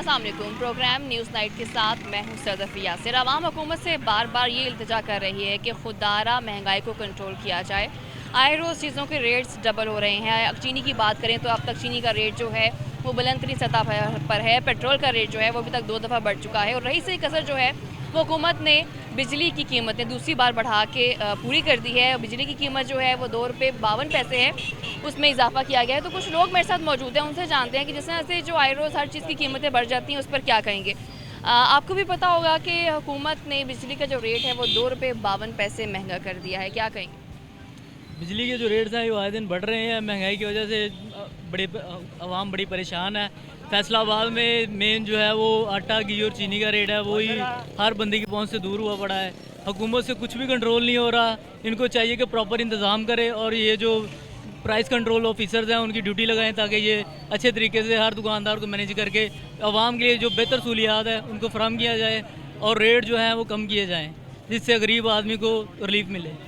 अस्सलाम वालेकुम। Programme news night के साथ मैं हूं सदफ यासिर। आवाम हुकूमत से बार बार ये इल्तिजा कर रही है कि खुदारा महंगाई को कंट्रोल किया जाए। आए रोज़ चीज़ों के रेट्स डबल हो रहे हैं। चीनी की बात करें तो अब तक चीनी का रेट जो है वो बुलंद तरीन सतह पर है। पेट्रोल का रेट जो है वो अभी तक 2 दफ़ा बढ़ चुका है और रही सही कसर जो है वो हुकूमत ने बिजली की कीमतें दूसरी बार बढ़ा के पूरी कर दी है। बिजली की कीमत जो है वो ₹2.52 है, उसमें इजाफा किया गया है। तो कुछ लोग मेरे साथ मौजूद हैं, उनसे जानते हैं कि जिस तरह से जो आए रोज़ हर चीज़ की कीमतें बढ़ जाती हैं उस पर क्या कहेंगे। आपको भी पता होगा कि हुकूमत ने बिजली का जो रेट है वो ₹2.52 महंगा कर दिया है, क्या कहेंगे? बिजली के जो रेट्स हैं वो आए दिन बढ़ रहे हैं। महंगाई की वजह से आवाम बड़ी परेशान है। फैसलाबाद में मेन जो है वो आटा घी और चीनी का रेट है वो ही हर बंदे की पहुंच से दूर हुआ पड़ा है। हुकूमत से कुछ भी कंट्रोल नहीं हो रहा। इनको चाहिए कि प्रॉपर इंतज़ाम करे और ये जो प्राइस कंट्रोल ऑफिसर्स हैं उनकी ड्यूटी लगाएं ताकि ये अच्छे तरीके से हर दुकानदार को मैनेज करके आवाम के लिए जो बेहतर सहूलियात है उनको फराहम किया जाए और रेट जो है वो कम किए जाएँ, जिससे गरीब आदमी को रिलीफ मिले।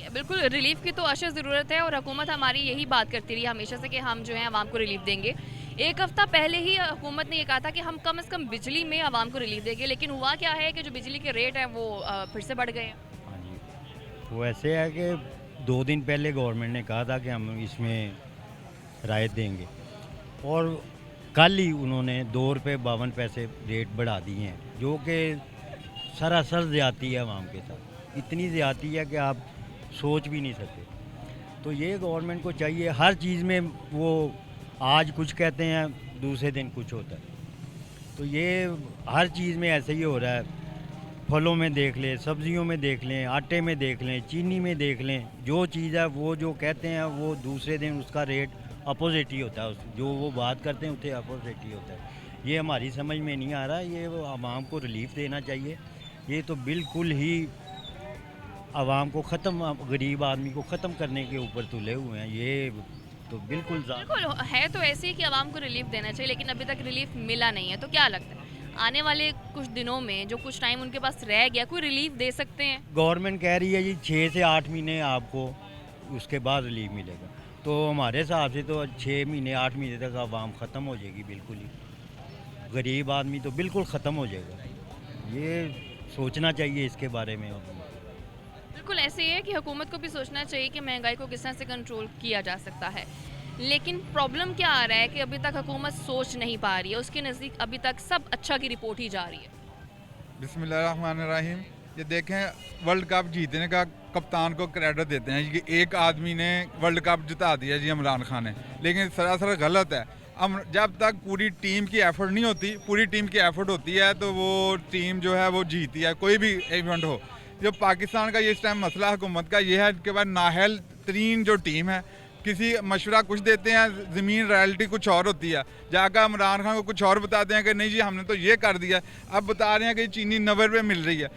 बिल्कुल, रिलीफ की तो अशद ज़रूरत है और हुकूमत हमारी यही बात करती रही हमेशा से कि हम जो है आवाम को रिलीफ देंगे। एक हफ़्ता पहले ही हुकूमत ने ये कहा था कि हम कम से कम बिजली में आवाम को रिलीफ देंगे, लेकिन हुआ क्या है कि जो बिजली के रेट हैं वो फिर से बढ़ गए हैं। हाँ जी, वो ऐसे है कि 2 दिन पहले गवर्नमेंट ने कहा था कि हम इसमें राहत देंगे और कल ही उन्होंने ₹2.52 रेट बढ़ा दिए हैं, जो कि सरासर ज़्यादती है आवाम के साथ। इतनी ज़्यादती है कि आप सोच भी नहीं सकते। तो ये गवर्नमेंट को चाहिए, हर चीज़ में वो आज कुछ कहते हैं दूसरे दिन कुछ होता है। तो ये हर चीज़ में ऐसे ही हो रहा है। फलों में देख लें, सब्जियों में देख लें, आटे में देख लें, चीनी में देख लें, जो चीज़ है वो जो कहते हैं वो दूसरे दिन उसका रेट अपोजिट ही होता है। जो वो बात करते हैं उससे अपोजिट ही होता है। ये हमारी समझ में नहीं आ रहा। ये वो आवाम को रिलीफ देना चाहिए। ये तो बिल्कुल ही आवाम को ख़त्म, गरीब आदमी को ख़त्म करने के ऊपर तुले हुए हैं। ये तो बिल्कुल है तो ऐसे ही कि आवाम को रिलीफ देना चाहिए, लेकिन अभी तक रिलीफ मिला नहीं है। तो क्या लगता है आने वाले कुछ दिनों में जो कुछ टाइम उनके पास रह गया, कोई रिलीफ दे सकते हैं? गवर्नमेंट कह रही है जी 6 से 8 महीने आपको उसके बाद रिलीफ मिलेगा। तो हमारे हिसाब से तो 6 महीने 8 महीने तक आवाम ख़त्म हो जाएगी बिल्कुल ही। गरीब आदमी तो बिल्कुल ख़त्म हो जाएगा। ये सोचना चाहिए इसके बारे में। बिल्कुल ऐसे ही है कि हुकूमत को भी सोचना चाहिए कि महंगाई को किस तरह से कंट्रोल किया जा सकता है। लेकिन प्रॉब्लम क्या आ रहा है कि अभी तक हुकूमत सोच नहीं पा रही है। उसके नज़दीक अभी तक सब अच्छा की रिपोर्ट ही जा रही है। बिस्मिल्लाहिर्रहमानिर्रहीम। ये देखें, वर्ल्ड कप जीतने का कप्तान को क्रेडिट देते हैं कि एक आदमी ने वर्ल्ड कप जिता दिया जी, इमरान खान ने, लेकिन सरासर गलत है। अब जब तक पूरी टीम की एफर्ट नहीं होती, पूरी टीम की एफर्ट होती है तो वो टीम जो है वो जीती है, कोई भी इवेंट हो। जो पाकिस्तान का ये इस टाइम मसला हुकूमत का ये है कि बाद नाहल तरीन जो टीम है, किसी मशवरा कुछ देते हैं, ज़मीन रियलिटी कुछ और होती है। जाकर इमरान खान को कुछ और बताते हैं कि नहीं जी हमने तो ये कर दिया। अब बता रहे हैं कि चीनी 90 रुपये मिल रही है।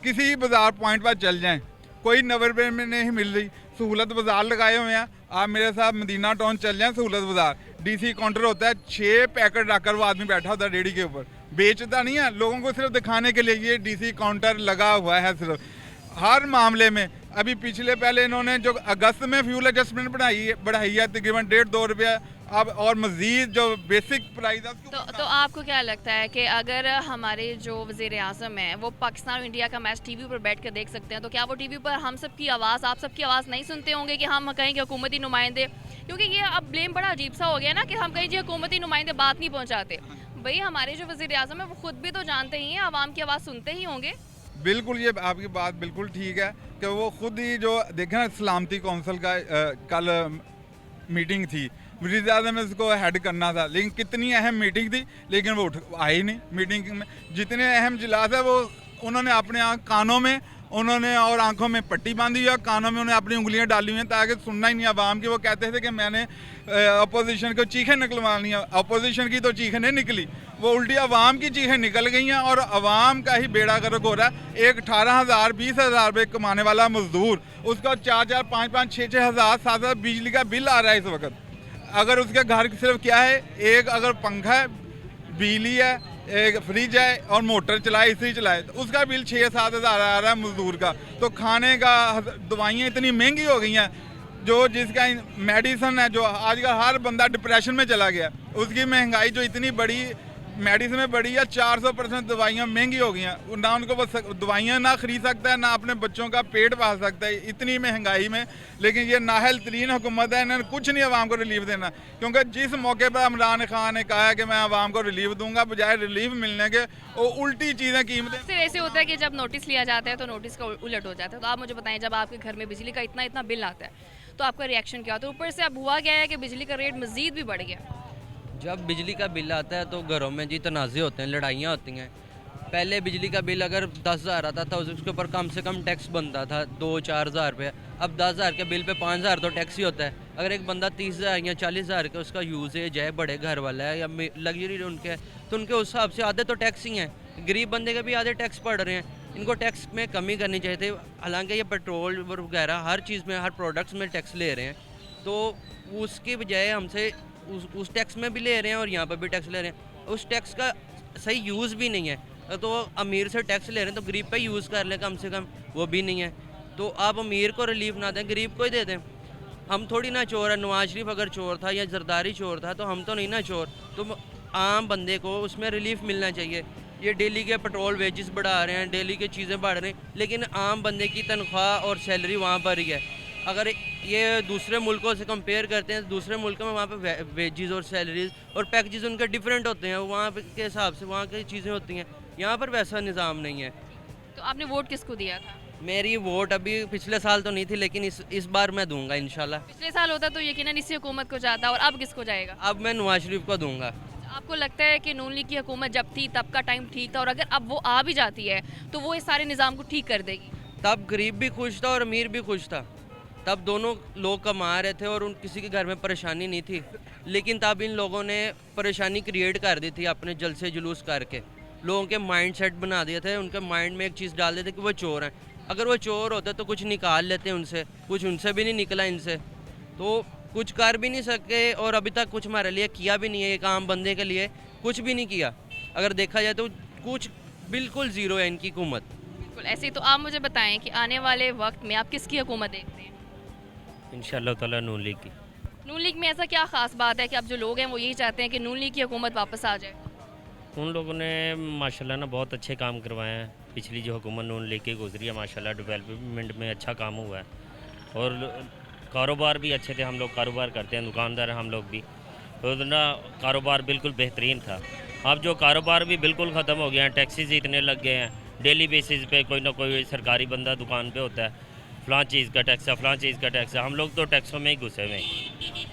किसी बाज़ार पॉइंट पर चल जाएं, कोई 90 रुपये में नहीं मिल रही। सहूलत बाज़ार लगाए हुए हैं। आप मेरे साथ मदीना टाउन चल जाएं, सहूलत बाज़ार DC काउंटर होता है, 6 पैकेट रखकर वो आदमी बैठा होता है रेडी के ऊपर, बेचता नहीं है, लोगों को सिर्फ दिखाने के लिए ये DC काउंटर लगा हुआ है। सिर्फ हर मामले में अभी पिछले पहले इन्होंने जो अगस्त में फ्यूल एडजस्टमेंट बढ़ाई है तकरीबन 1.5-2 रुपया, अब और मज़ीद जो बेसिक प्राइस है तो आपको क्या लगता है कि अगर हमारे जो वज़ीर आज़म हैं वो पाकिस्तान और इंडिया का मैच टीवी पर बैठ कर देख सकते हैं, तो क्या वो टीवी पर हम सब की आवाज़, आप सब की आवाज़ नहीं सुनते होंगे कि हम कहें कि हुकूमती नुमाइंदे, क्योंकि ये अब ब्लेम बड़ा अजीब सा हो गया ना कि हम कहीं जी हुकूमती नुमाइंदे बात नहीं पहुँचाते। भाई हमारे जो वज़ीर आज़म है वो खुद भी तो जानते ही हैं, आवाम की आवाज़ सुनते ही होंगे। बिल्कुल, ये आपकी बात बिल्कुल ठीक है कि वो खुद ही जो देखें ना, सलामती कौंसिल का कल मीटिंग थी, वज़ीर आज़म में इसको हेड करना था, लेकिन कितनी अहम मीटिंग थी, लेकिन वो आई नहीं। मीटिंग में जितने अहम इजलास है वो उन्होंने अपने कानों में उन्होंने और आंखों में पट्टी बांधी हुई है, कानों में उन्हें अपनी उंगलियां डाली हुई हैं ताकि सुनना ही नहीं आवाम की। वो कहते थे कि मैंने अपोजिशन को चीखें निकलवानी है, अपोजिशन की तो चीखें नहीं निकली, वो उल्टी आवाम की चीखें निकल गई हैं और आवाम का ही बेड़ा गर्क हो रहा है। एक 18,000 20,000 रुपये कमाने वाला मजदूर, उसका 4-4 5-5 6-6 हज़ार 7 बिजली का बिल आ रहा है इस वक्त। अगर उसके घर सिर्फ क्या है, एक अगर पंखा है, बिजली है, एक फ्रिज है और मोटर चलाए, इसी चलाए, तो उसका बिल 6-7 हज़ार आ रहा है मजदूर का। तो खाने का, दवाइयाँ इतनी महंगी हो गई हैं, जो जिसका मेडिसन है, जो आजकल हर बंदा डिप्रेशन में चला गया, उसकी महंगाई जो इतनी बड़ी मेडिसिन बढ़ी है, 400% दवाइयाँ महंगी हो गई हैं, ना उनको वो दवाइयाँ ना खरीद सकता है, ना अपने बच्चों का पेट पाल सकता है इतनी महंगाई में। लेकिन ये नाहल तरीन हुकूमत है, इन्होंने कुछ नहीं आवाम को रिलीफ देना, क्योंकि जिस मौके पर इमरान खान ने कहा है कि मैं आवाम को रिलीफ दूंगा, बजाय रिलीफ मिलने के वो उल्टी चीज़ें कीमतें। अक्सर ऐसे होता है कि जब नोटिस लिया जाता है तो नोटिस का उलट हो जाता है। तो आप मुझे बताएं, जब आपके घर में बिजली का इतना बिल आता है तो आपका रिएक्शन क्या होता है? ऊपर से अब हुआ गया है कि बिजली का रेट मज़ीद भी बढ़ गया। जब बिजली का बिल आता है तो घरों में जी तनाज़े होते हैं, लड़ाइयाँ होती हैं। पहले बिजली का बिल अगर 10,000 आता था उसके ऊपर कम से कम टैक्स बनता था 2-4 हज़ार रुपये। अब 10,000 के बिल पे 5,000 तो टैक्स ही होता है। अगर एक बंदा 30,000 या 40,000 का उसका यूजेज है, बड़े घर वाला है या लग्जरी उनके है, तो उनके उस हिसाब से आधे तो टैक्स ही हैं। गरीब बंदे के भी आधे टैक्स पड़ रहे हैं। इनको टैक्स में कमी करनी चाहिए थी। हालांकि ये पेट्रोल वगैरह हर चीज़ में, हर प्रोडक्ट्स में टैक्स ले रहे हैं, तो उसकी बजाय हमसे उस टैक्स में भी ले रहे हैं और यहाँ पर भी टैक्स ले रहे हैं। उस टैक्स का सही यूज़ भी नहीं है। तो अमीर से टैक्स ले रहे हैं तो गरीब पे यूज़ कर लें कम से कम, वो भी नहीं है। तो आप अमीर को रिलीफ ना दें, गरीब को ही दे दें। हम थोड़ी ना चोर है। नवाज शरीफ अगर चोर था या जरदारी चोर था तो हम तो नहीं ना चोर। तो आम बंदे को उसमें रिलीफ मिलना चाहिए। ये डेली के पेट्रोल वेजेस बढ़ा रहे हैं, डेली की चीज़ें बढ़ रही हैं, लेकिन आम बंदे की तनख्वाह और सैलरी वहाँ पर ही है। अगर ये दूसरे मुल्कों से कंपेयर करते हैं, दूसरे मुल्कों में वहाँ पे वेजेस और सैलरीज और पैकेजेस उनके डिफरेंट होते हैं, वहाँ के हिसाब से वहाँ की चीज़ें होती हैं। यहाँ पर वैसा निज़ाम नहीं है। तो आपने वोट किसको दिया था? मेरी वोट अभी पिछले साल तो नहीं थी, लेकिन इस बार मैं दूंगा इंशाल्लाह। पिछले साल होता तो यकीनन इसी हुकूमत को जाता, और अब किसको जाएगा? अब मैं नवाज शरीफ को दूंगा। आपको लगता है कि नून लीग की हुकूमत जब थी तब का टाइम ठीक था, और अगर अब वो आ भी जाती है तो वो इस सारे निज़ाम को ठीक कर देगी? तब गरीब भी खुश था और अमीर भी खुश था। तब दोनों लोग कमा रहे थे और किसी के घर में परेशानी नहीं थी। लेकिन तब इन लोगों ने परेशानी क्रिएट कर दी थी अपने जलसे जुलूस करके। लोगों के माइंड सेट बना दिए थे, उनके माइंड में एक चीज़ डाल देते कि वो चोर हैं। अगर वो चोर होते तो कुछ निकाल लेते उनसे, कुछ उनसे भी नहीं निकला इनसे, तो कुछ कर भी नहीं सके और अभी तक कुछ हमारे लिए किया भी नहीं है। एक आम बंदे के लिए कुछ भी नहीं किया। अगर देखा जाए तो कुछ बिल्कुल ज़ीरो है इनकी हुकूमत। बिल्कुल ऐसे। तो आप मुझे बताएं कि आने वाले वक्त में आप किसकी हुकूमत देखते हैं? इंशाअल्लाह ताला नून लीग की। नून लीग में ऐसा क्या ख़ास बात है कि अब जो लोग हैं वो यही चाहते हैं कि नून लीग की हुकूमत वापस आ जाए? उन लोगों ने माशाल्लाह ना बहुत अच्छे काम करवाए हैं। पिछली जो हुकूमत नून लीग की गुजरी है माशाल्लाह डेवलपमेंट में अच्छा काम हुआ है, और कारोबार भी अच्छे थे। हम लोग कारोबार करते हैं, दुकानदार हैं हम लोग भी, तो ना कारोबार बिल्कुल बेहतरीन था। अब जो कारोबार भी बिल्कुल ख़त्म हो गया है, टैक्सीज इतने लग गए हैं। डेली बेसिस पे कोई ना कोई सरकारी बंदा दुकान पे होता है, फ़लाँ चीज़ का टैक्स है, फ़लाँ चीज़ का टैक्स है। हम लोग तो टैक्सों में ही घुसे हुए हैं।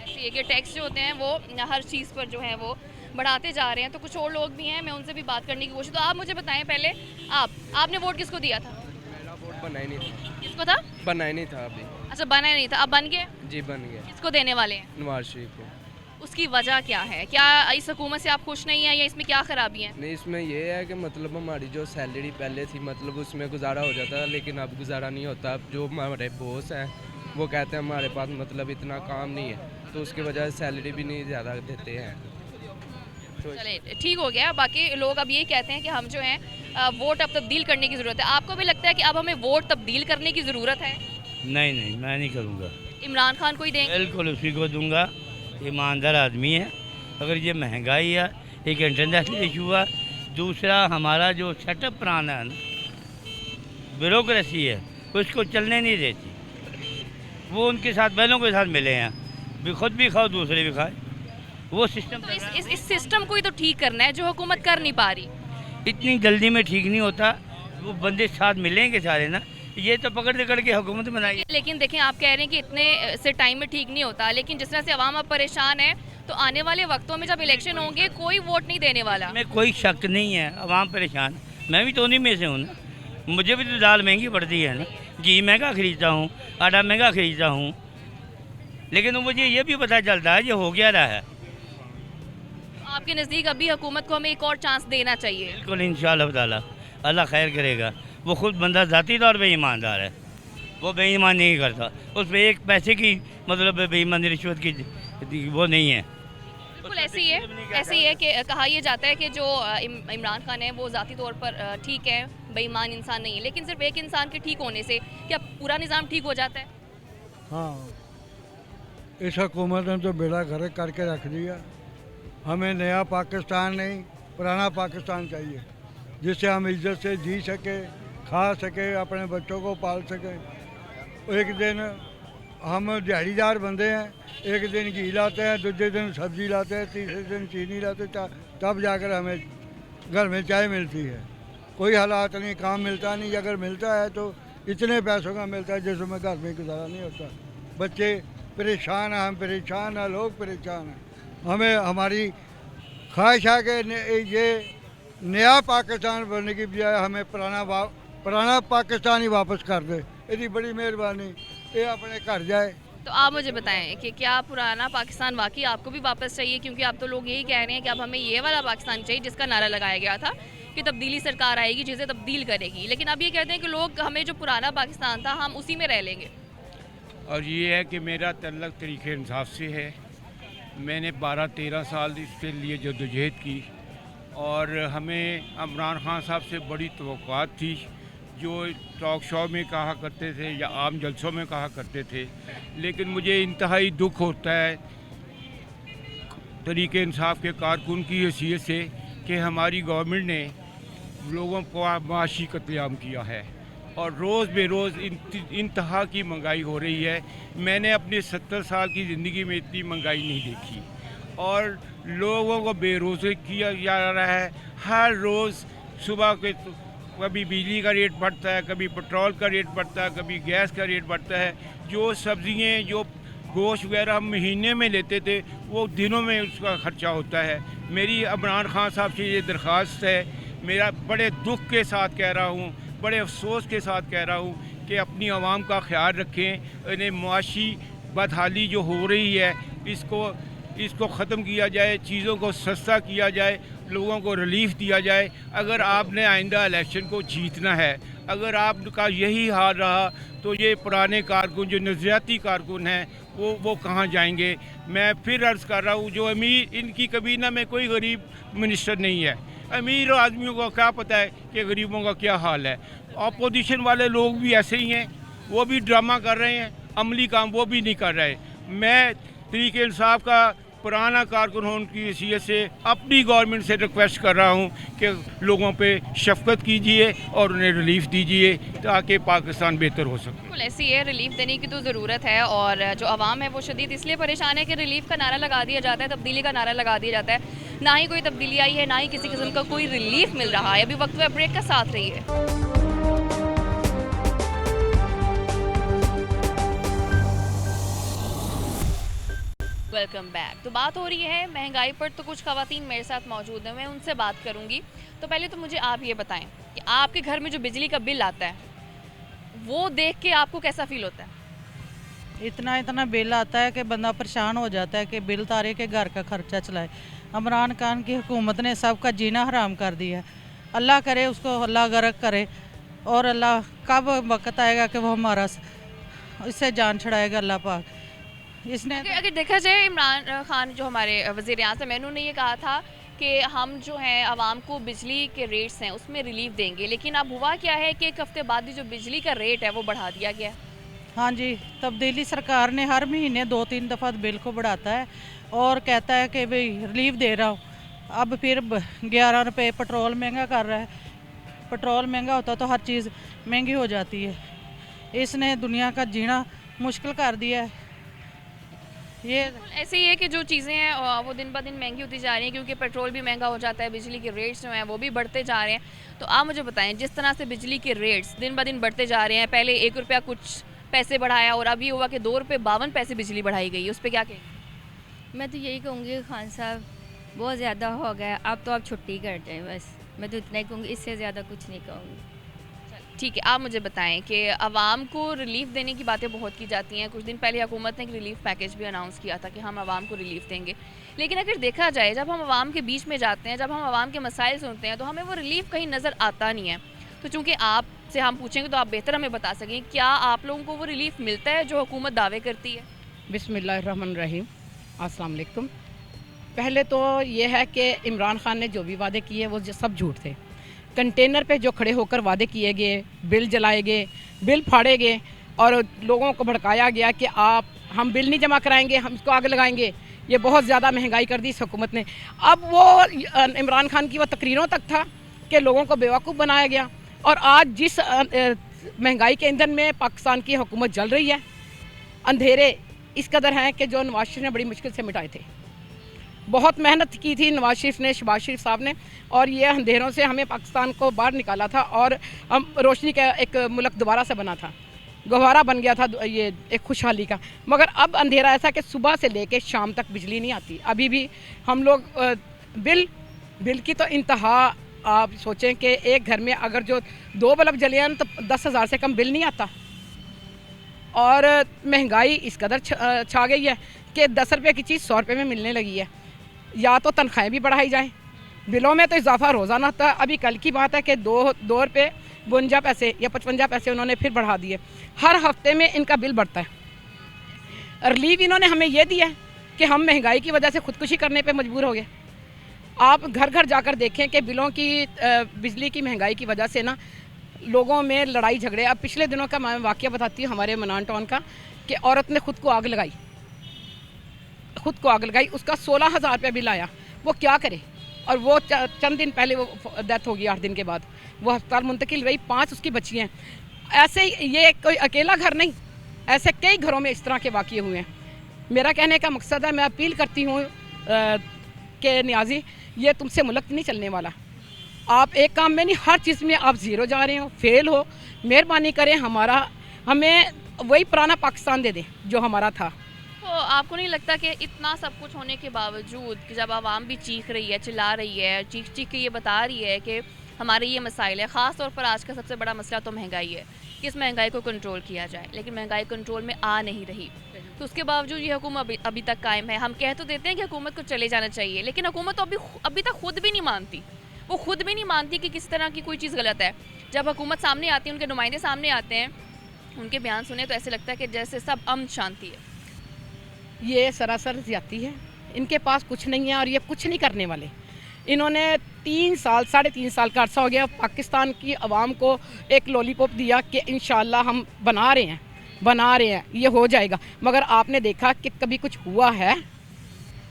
ऐसे है कि टैक्स जो होते हैं वो हर चीज़ पर जो है वो बढ़ाते जा रहे हैं। तो कुछ और लोग भी हैं, मैं उनसे भी बात करने की कोशिश। तो आप मुझे बताएं पहले, आपने वोट किसको दिया था? मेरा वोट बना ही नहीं था। किसको था? बना ही नहीं था अभी। अच्छा, बना नहीं था, अब बन गया? जी बन गया। किसको देने वाले हैं? नवाज शरीफ को। उसकी वजह क्या है? क्या इस हुकूमत से आप खुश नहीं हैं या इसमें क्या खराबी है? नहीं, इसमें ये है कि मतलब हमारी जो सैलरी पहले थी मतलब उसमें गुजारा हो जाता था, लेकिन अब गुजारा नहीं होता। अब जो हमारे बॉस हैं वो कहते हैं हमारे पास मतलब इतना काम नहीं है, तो उसकी वजह से सैलरी भी नहीं ज़्यादा देते हैं। तो चले ठीक हो गया। बाकी लोग अब ये कहते हैं कि हम जो हैं वोट अब तब्दील करने की ज़रूरत है। आपको भी लगता है कि अब हमें वोट तब्दील करने की ज़रूरत है? नहीं, मैं नहीं करूँगा। इमरान खान को ही देंगे? बिल्कुल उसी को दूंगा। ईमानदार आदमी है। अगर ये महंगाई है, एक इंटरनेशनल इशू है, दूसरा हमारा जो सेटअप पुराना है ना, ब्यूरोक्रेसी है, उसको चलने नहीं देती। वो उनके साथ बैलों के साथ मिले हैं, भी खुद भी खाओ दूसरे भी खाए, वो सिस्टम। तो इस सिस्टम को ही तो ठीक करना है जो हुकूमत कर नहीं पा रही। इतनी जल्दी में ठीक नहीं होता। वो बंदे साथ मिलेंगे सारे ना, ये तो पकड़ के हुकूमत बनाई है। लेकिन देखें, आप कह रहे हैं कि इतने से टाइम में ठीक नहीं होता, लेकिन जिस तरह से अवाम अब परेशान है, तो आने वाले वक्तों में जब इलेक्शन होंगे कोई वोट नहीं देने वाला। में कोई शक नहीं है, अवाम परेशान। मैं भी तो उन्हीं में से हूँ ना। मुझे भी तो दाल महंगी पड़ती है ना, घी महंगा खरीदता हूँ, आटा महंगा खरीदता हूँ, लेकिन मुझे ये भी पता चलता है ये हो गया रहा है। आपके नज़दीक अभी हुकूमत को हमें एक और चांस देना चाहिए? बिल्कुल, इंशाअल्लाह ताला अल्लाह खैर करेगा। वो खुद बंदा ज़ाती तौर पे ईमानदार है, वो बेईमान नहीं करता। उस पर एक पैसे की मतलब बेईमानी रिश्वत की वो नहीं है। बिल्कुल ऐसे ही है कि कहा यह जाता है कि जो इमरान खान है वो ज़ाती तौर पर ठीक है, बेईमान इंसान नहीं है, लेकिन सिर्फ एक इंसान के ठीक होने से क्या पूरा निज़ाम ठीक हो जाता है? हाँ, इस हुकूमत ने तो बेड़ा गर्क करके रख दिया। हमें नया पाकिस्तान नहीं, पुराना पाकिस्तान चाहिए, जिससे हम इज्जत से जी सके, खा सके, अपने बच्चों को पाल सके। एक दिन हम दिहाड़ीदार बंदे हैं, एक दिन घी लाते हैं, दूसरे दिन सब्जी लाते हैं, तीसरे दिन चीनी लाते हैं, तब जाकर हमें घर में चाय मिलती है। कोई हालात नहीं, काम मिलता नहीं, अगर मिलता है तो इतने पैसों का मिलता है जिसमें घर में गुजारा नहीं होता। बच्चे परेशान हैं, हम परेशान हैं, लोग परेशान हैं। हमें हमारी ख्वाहिश है कि ये नया पाकिस्तान बनने की बजाय हमें पुराना पाकिस्तान ही वापस कर दे। यदि बड़ी मेहरबानी, ये अपने घर जाए। तो आप मुझे बताएं कि क्या पुराना पाकिस्तान वाकई आपको भी वापस चाहिए? क्योंकि आप तो लोग यही कह रहे हैं कि अब हमें ये वाला पाकिस्तान चाहिए जिसका नारा लगाया गया था कि तब्दीली सरकार आएगी, चीज़ें तब्दील करेगी। लेकिन अब ये कहते हैं कि लोग हमें जो पुराना पाकिस्तान था हम उसी में रह लेंगे। और ये है कि मेरा तल्लक तरीक़े इंसाफ से है। मैंने 12-13 साल इसके लिए जद्दोजहद की और हमें इमरान खान साहब से बड़ी तवक्कुआत थी, जो टॉक शो में कहा करते थे या आम जलसों में कहा करते थे। लेकिन मुझे इंतहाई दुख होता है तरीक़े इंसाफ के कारकुन की हैसियत से कि हमारी गवर्नमेंट ने लोगों को माशी कत्लेआम किया है और रोज़ बेरोज़ इंतहा की महंगाई हो रही है। मैंने अपने 70 साल की ज़िंदगी में इतनी महंगाई नहीं देखी और लोगों को बेरोज़गार किया जा रहा है। हर रोज़ सुबह के कभी बिजली का रेट बढ़ता है, कभी पेट्रोल का रेट बढ़ता है, कभी गैस का रेट बढ़ता है। जो सब्ज़ियाँ, जो गोश्त वगैरह हम महीने में लेते थे वो दिनों में उसका ख़र्चा होता है। मेरी इमरान खान साहब से ये दरख्वास्त है, मेरा बड़े दुख के साथ कह रहा हूँ, बड़े अफसोस के साथ कह रहा हूँ कि अपनी आवाम का ख्याल रखें। इन्हें मुआशी बदहाली जो हो रही है इसको ख़त्म किया जाए, चीज़ों को सस्ता किया जाए, लोगों को रिलीफ दिया जाए। अगर आपने आइंदा इलेक्शन को जीतना है, अगर आपका यही हाल रहा तो ये पुराने कारकुन जो नज़रियाती कारकुन हैं वो कहाँ जाएंगे। मैं फिर अर्ज़ कर रहा हूँ, जो अमीर, इनकी कबीना में कोई गरीब मिनिस्टर नहीं है। अमीर आदमियों को क्या पता है कि गरीबों का क्या हाल है। अपोजिशन वाले लोग भी ऐसे ही हैं, वो भी ड्रामा कर रहे हैं, अमली काम वो भी नहीं कर रहे। मैं तरीक़े इंसाफ का पुराना कारकुन होने की हैसियत से अपनी गवर्नमेंट से रिक्वेस्ट कर रहा हूँ कि लोगों पे शफकत कीजिए और उन्हें रिलीफ दीजिए ताकि पाकिस्तान बेहतर हो सके। बिल्कुल ऐसी है, रिलीफ देने की तो ज़रूरत है और जो आवाम है वो शदीद इसलिए परेशान है कि रिलीफ का नारा लगा दिया जाता है, तब्दीली का नारा लगा दिया जाता है, ना ही कोई तब्दीली आई है, ना ही किसी किस्म का कोई रिलीफ मिल रहा है। अभी वक्त में ब्रेक का साथ रही है। Welcome back. तो बात हो रही है महंगाई पर, तो कुछ ख़वातीन मेरे साथ मौजूद हैं, मैं उनसे बात करूंगी। तो पहले तो मुझे आप ये बताएं कि आपके घर में जो बिजली का बिल आता है वो देख के आपको कैसा फील होता है? इतना बिल आता है कि बंदा परेशान हो जाता है कि बिल तारे के घर का खर्चा चलाए। इमरान खान की हुकूमत ने सबका जीना हराम कर दिया है। अल्लाह करे उसको अल्लाह गर्क करे और अल्लाह कब वक्त आएगा कि वो हमारा इससे जान छड़ाएगा अल्लाह पाक। इसने अगर देखा जाए, इमरान खान जो हमारे वज़ीर आज़म हैं, उन्होंने ये कहा था कि हम जो हैं आवाम को बिजली के रेट्स हैं उसमें रिलीफ देंगे, लेकिन अब हुआ क्या है कि एक हफ्ते बाद ही जो बिजली का रेट है वो बढ़ा दिया गया है। हाँ जी, तब्दीली सरकार ने हर महीने 2-3 दफ़ा बिल को बढ़ाता है और कहता है कि भाई रिलीफ दे रहा हूँ। अब फिर 11 रुपये पेट्रोल महंगा कर रहा है। पेट्रोल महंगा होता तो हर चीज़ महंगी हो जाती है। इसने दुनिया का जीना मुश्किल कर दिया है। ये ऐसे ही है कि जो चीज़ें हैं वो दिन ब दिन महंगी होती जा रही हैं, क्योंकि पेट्रोल भी महंगा हो जाता है, बिजली के रेट्स जो हैं वो भी बढ़ते जा रहे हैं। तो आप मुझे बताएं, जिस तरह से बिजली के रेट्स दिन ब दिन बढ़ते जा रहे हैं, पहले 1 रुपया कुछ पैसे बढ़ाया और अब ये हुआ कि 2 रुपये 52 पैसे बिजली बढ़ाई गई, उस पर क्या कहेंगे? मैं तो यही कहूँगी खान साहब बहुत ज़्यादा हो गया, अब तो आप छुट्टी कर दें बस। मैं तो इतना ही कहूँगी, इससे ज़्यादा कुछ नहीं कहूँगी। ठीक है, आप मुझे बताएं कि आवाम को रिलीफ देने की बातें बहुत की जाती हैं। कुछ दिन पहले हुकूमत ने एक रिलीफ पैकेज भी अनाउंस किया था कि हम आवाम को रिलीफ देंगे, लेकिन अगर देखा जाए जब हम आवाम के बीच में जाते हैं, जब हम आवाम के मसाइल सुनते हैं तो हमें वो रिलीफ कहीं नज़र आता नहीं है। तो चूँकि आपसे हम पूछेंगे तो आप बेहतर हमें बता सकें, क्या आप लोगों को वो रिलीफ मिलता है जो हुकूमत दावे करती है? बिस्मिल्लाहिर्रहमानिर्रहीम, अस्सलाम वालेकुम। पहले तो ये है कि इमरान खान ने जो भी वादे किए वो सब झूठ थे। कंटेनर पे जो खड़े होकर वादे किए गए, बिल जलाए गए, बिल फाड़े गए और लोगों को भड़काया गया कि हम बिल नहीं जमा कराएंगे, हम इसको आग लगाएंगे। ये बहुत ज़्यादा महंगाई कर दी इस हुकूमत ने। अब वो इमरान खान की वो तकरीरों तक था कि लोगों को बेवकूफ़ बनाया गया, और आज जिस महंगाई के ईंधन में पाकिस्तान की हुकूमत जल रही है, अंधेरे इस कदर हैं कि जो नवाज शरीफ ने बड़ी मुश्किल से मिटाए थे। बहुत मेहनत की थी नवाज शरीफ ने, शहबाज शरीफ साहब ने, और ये अंधेरों से हमें पाकिस्तान को बाहर निकाला था और हम रोशनी का एक मुल्क दोबारा से बना था, गहवारा बन गया था ये एक खुशहाली का। मगर अब अंधेरा ऐसा कि सुबह से लेके शाम तक बिजली नहीं आती। अभी भी हम लोग बिल की तो इंतहा, आप सोचें कि एक घर में अगर जो 2 बल्ब जले हैं तो 10,000 से कम बिल नहीं आता। और महंगाई इस कदर छा गई है कि 10 रुपये की चीज़ 100 रुपये में मिलने लगी है। या तो तनख्वाहें भी बढ़ाई जाएं, बिलों में तो इजाफा रोज़ाना होता है। अभी कल की बात है कि 2 रुपये 52 पैसे या 55 पैसे उन्होंने फिर बढ़ा दिए। हर हफ्ते में इनका बिल बढ़ता है। रिलीफ इन्होंने हमें ये दिया है कि हम महंगाई की वजह से खुदकुशी करने पे मजबूर हो गए। आप घर घर जाकर देखें कि बिलों की बिजली की महंगाई की वजह से ना लोगों में लड़ाई झगड़े। अब पिछले दिनों का मैं वाक़या बताती हूँ हमारे मनान टाउन का, कि औरत ने खुद को आग लगाई, उसका 16,000 रुपये बिल आया। वो क्या करे, और वो चंद दिन पहले वो डेथ होगी, 8 दिन के बाद वो अस्पताल मुंतकिल रही, 5 उसकी बच्ची हैं। ऐसे ये कोई अकेला घर नहीं, ऐसे कई घरों में इस तरह के वाक़ये हुए हैं। मेरा कहने का मकसद है, मैं अपील करती हूँ कि नियाज़ी, ये तुमसे मुल्क नहीं चलने वाला। आप एक काम में नहीं, हर चीज़ में आप ज़ीरो जा रहे हो, फेल हो। मेहरबानी करें, हमें वही पुराना पाकिस्तान दे दें जो हमारा था। तो आपको नहीं लगता कि इतना सब कुछ होने के बावजूद कि जब आवाम भी चीख रही है, चिल्ला रही है, चीख के ये बता रही है कि हमारे ये मसाइल है, ख़ास तौर पर आज का सबसे बड़ा मसला तो महंगाई है कि इस महंगाई को कंट्रोल किया जाए, लेकिन महंगाई कंट्रोल में आ नहीं रही, तो उसके बावजूद ये हुकूमत अभी तक कायम है। हम कह तो देते हैं कि हुकूमत को चले जाना चाहिए, लेकिन हुकूमत तो अभी तक खुद भी नहीं मानती। वो खुद भी नहीं मानती कि किस तरह की कोई चीज़ गलत है। जब हुकूमत सामने आती है, उनके नुमाइंदे सामने आते हैं, उनके बयान सुने तो ऐसे लगता है कि जैसे सब अमन शांति है। ये सरासर ज़्यादती है, इनके पास कुछ नहीं है और ये कुछ नहीं करने वाले। इन्होंने 3 साल 3.5 साल का अर्सा हो गया पाकिस्तान की आवाम को एक लॉलीपॉप दिया कि इंशाल्लाह हम बना रहे हैं, ये हो जाएगा। मगर आपने देखा कि कभी कुछ हुआ है,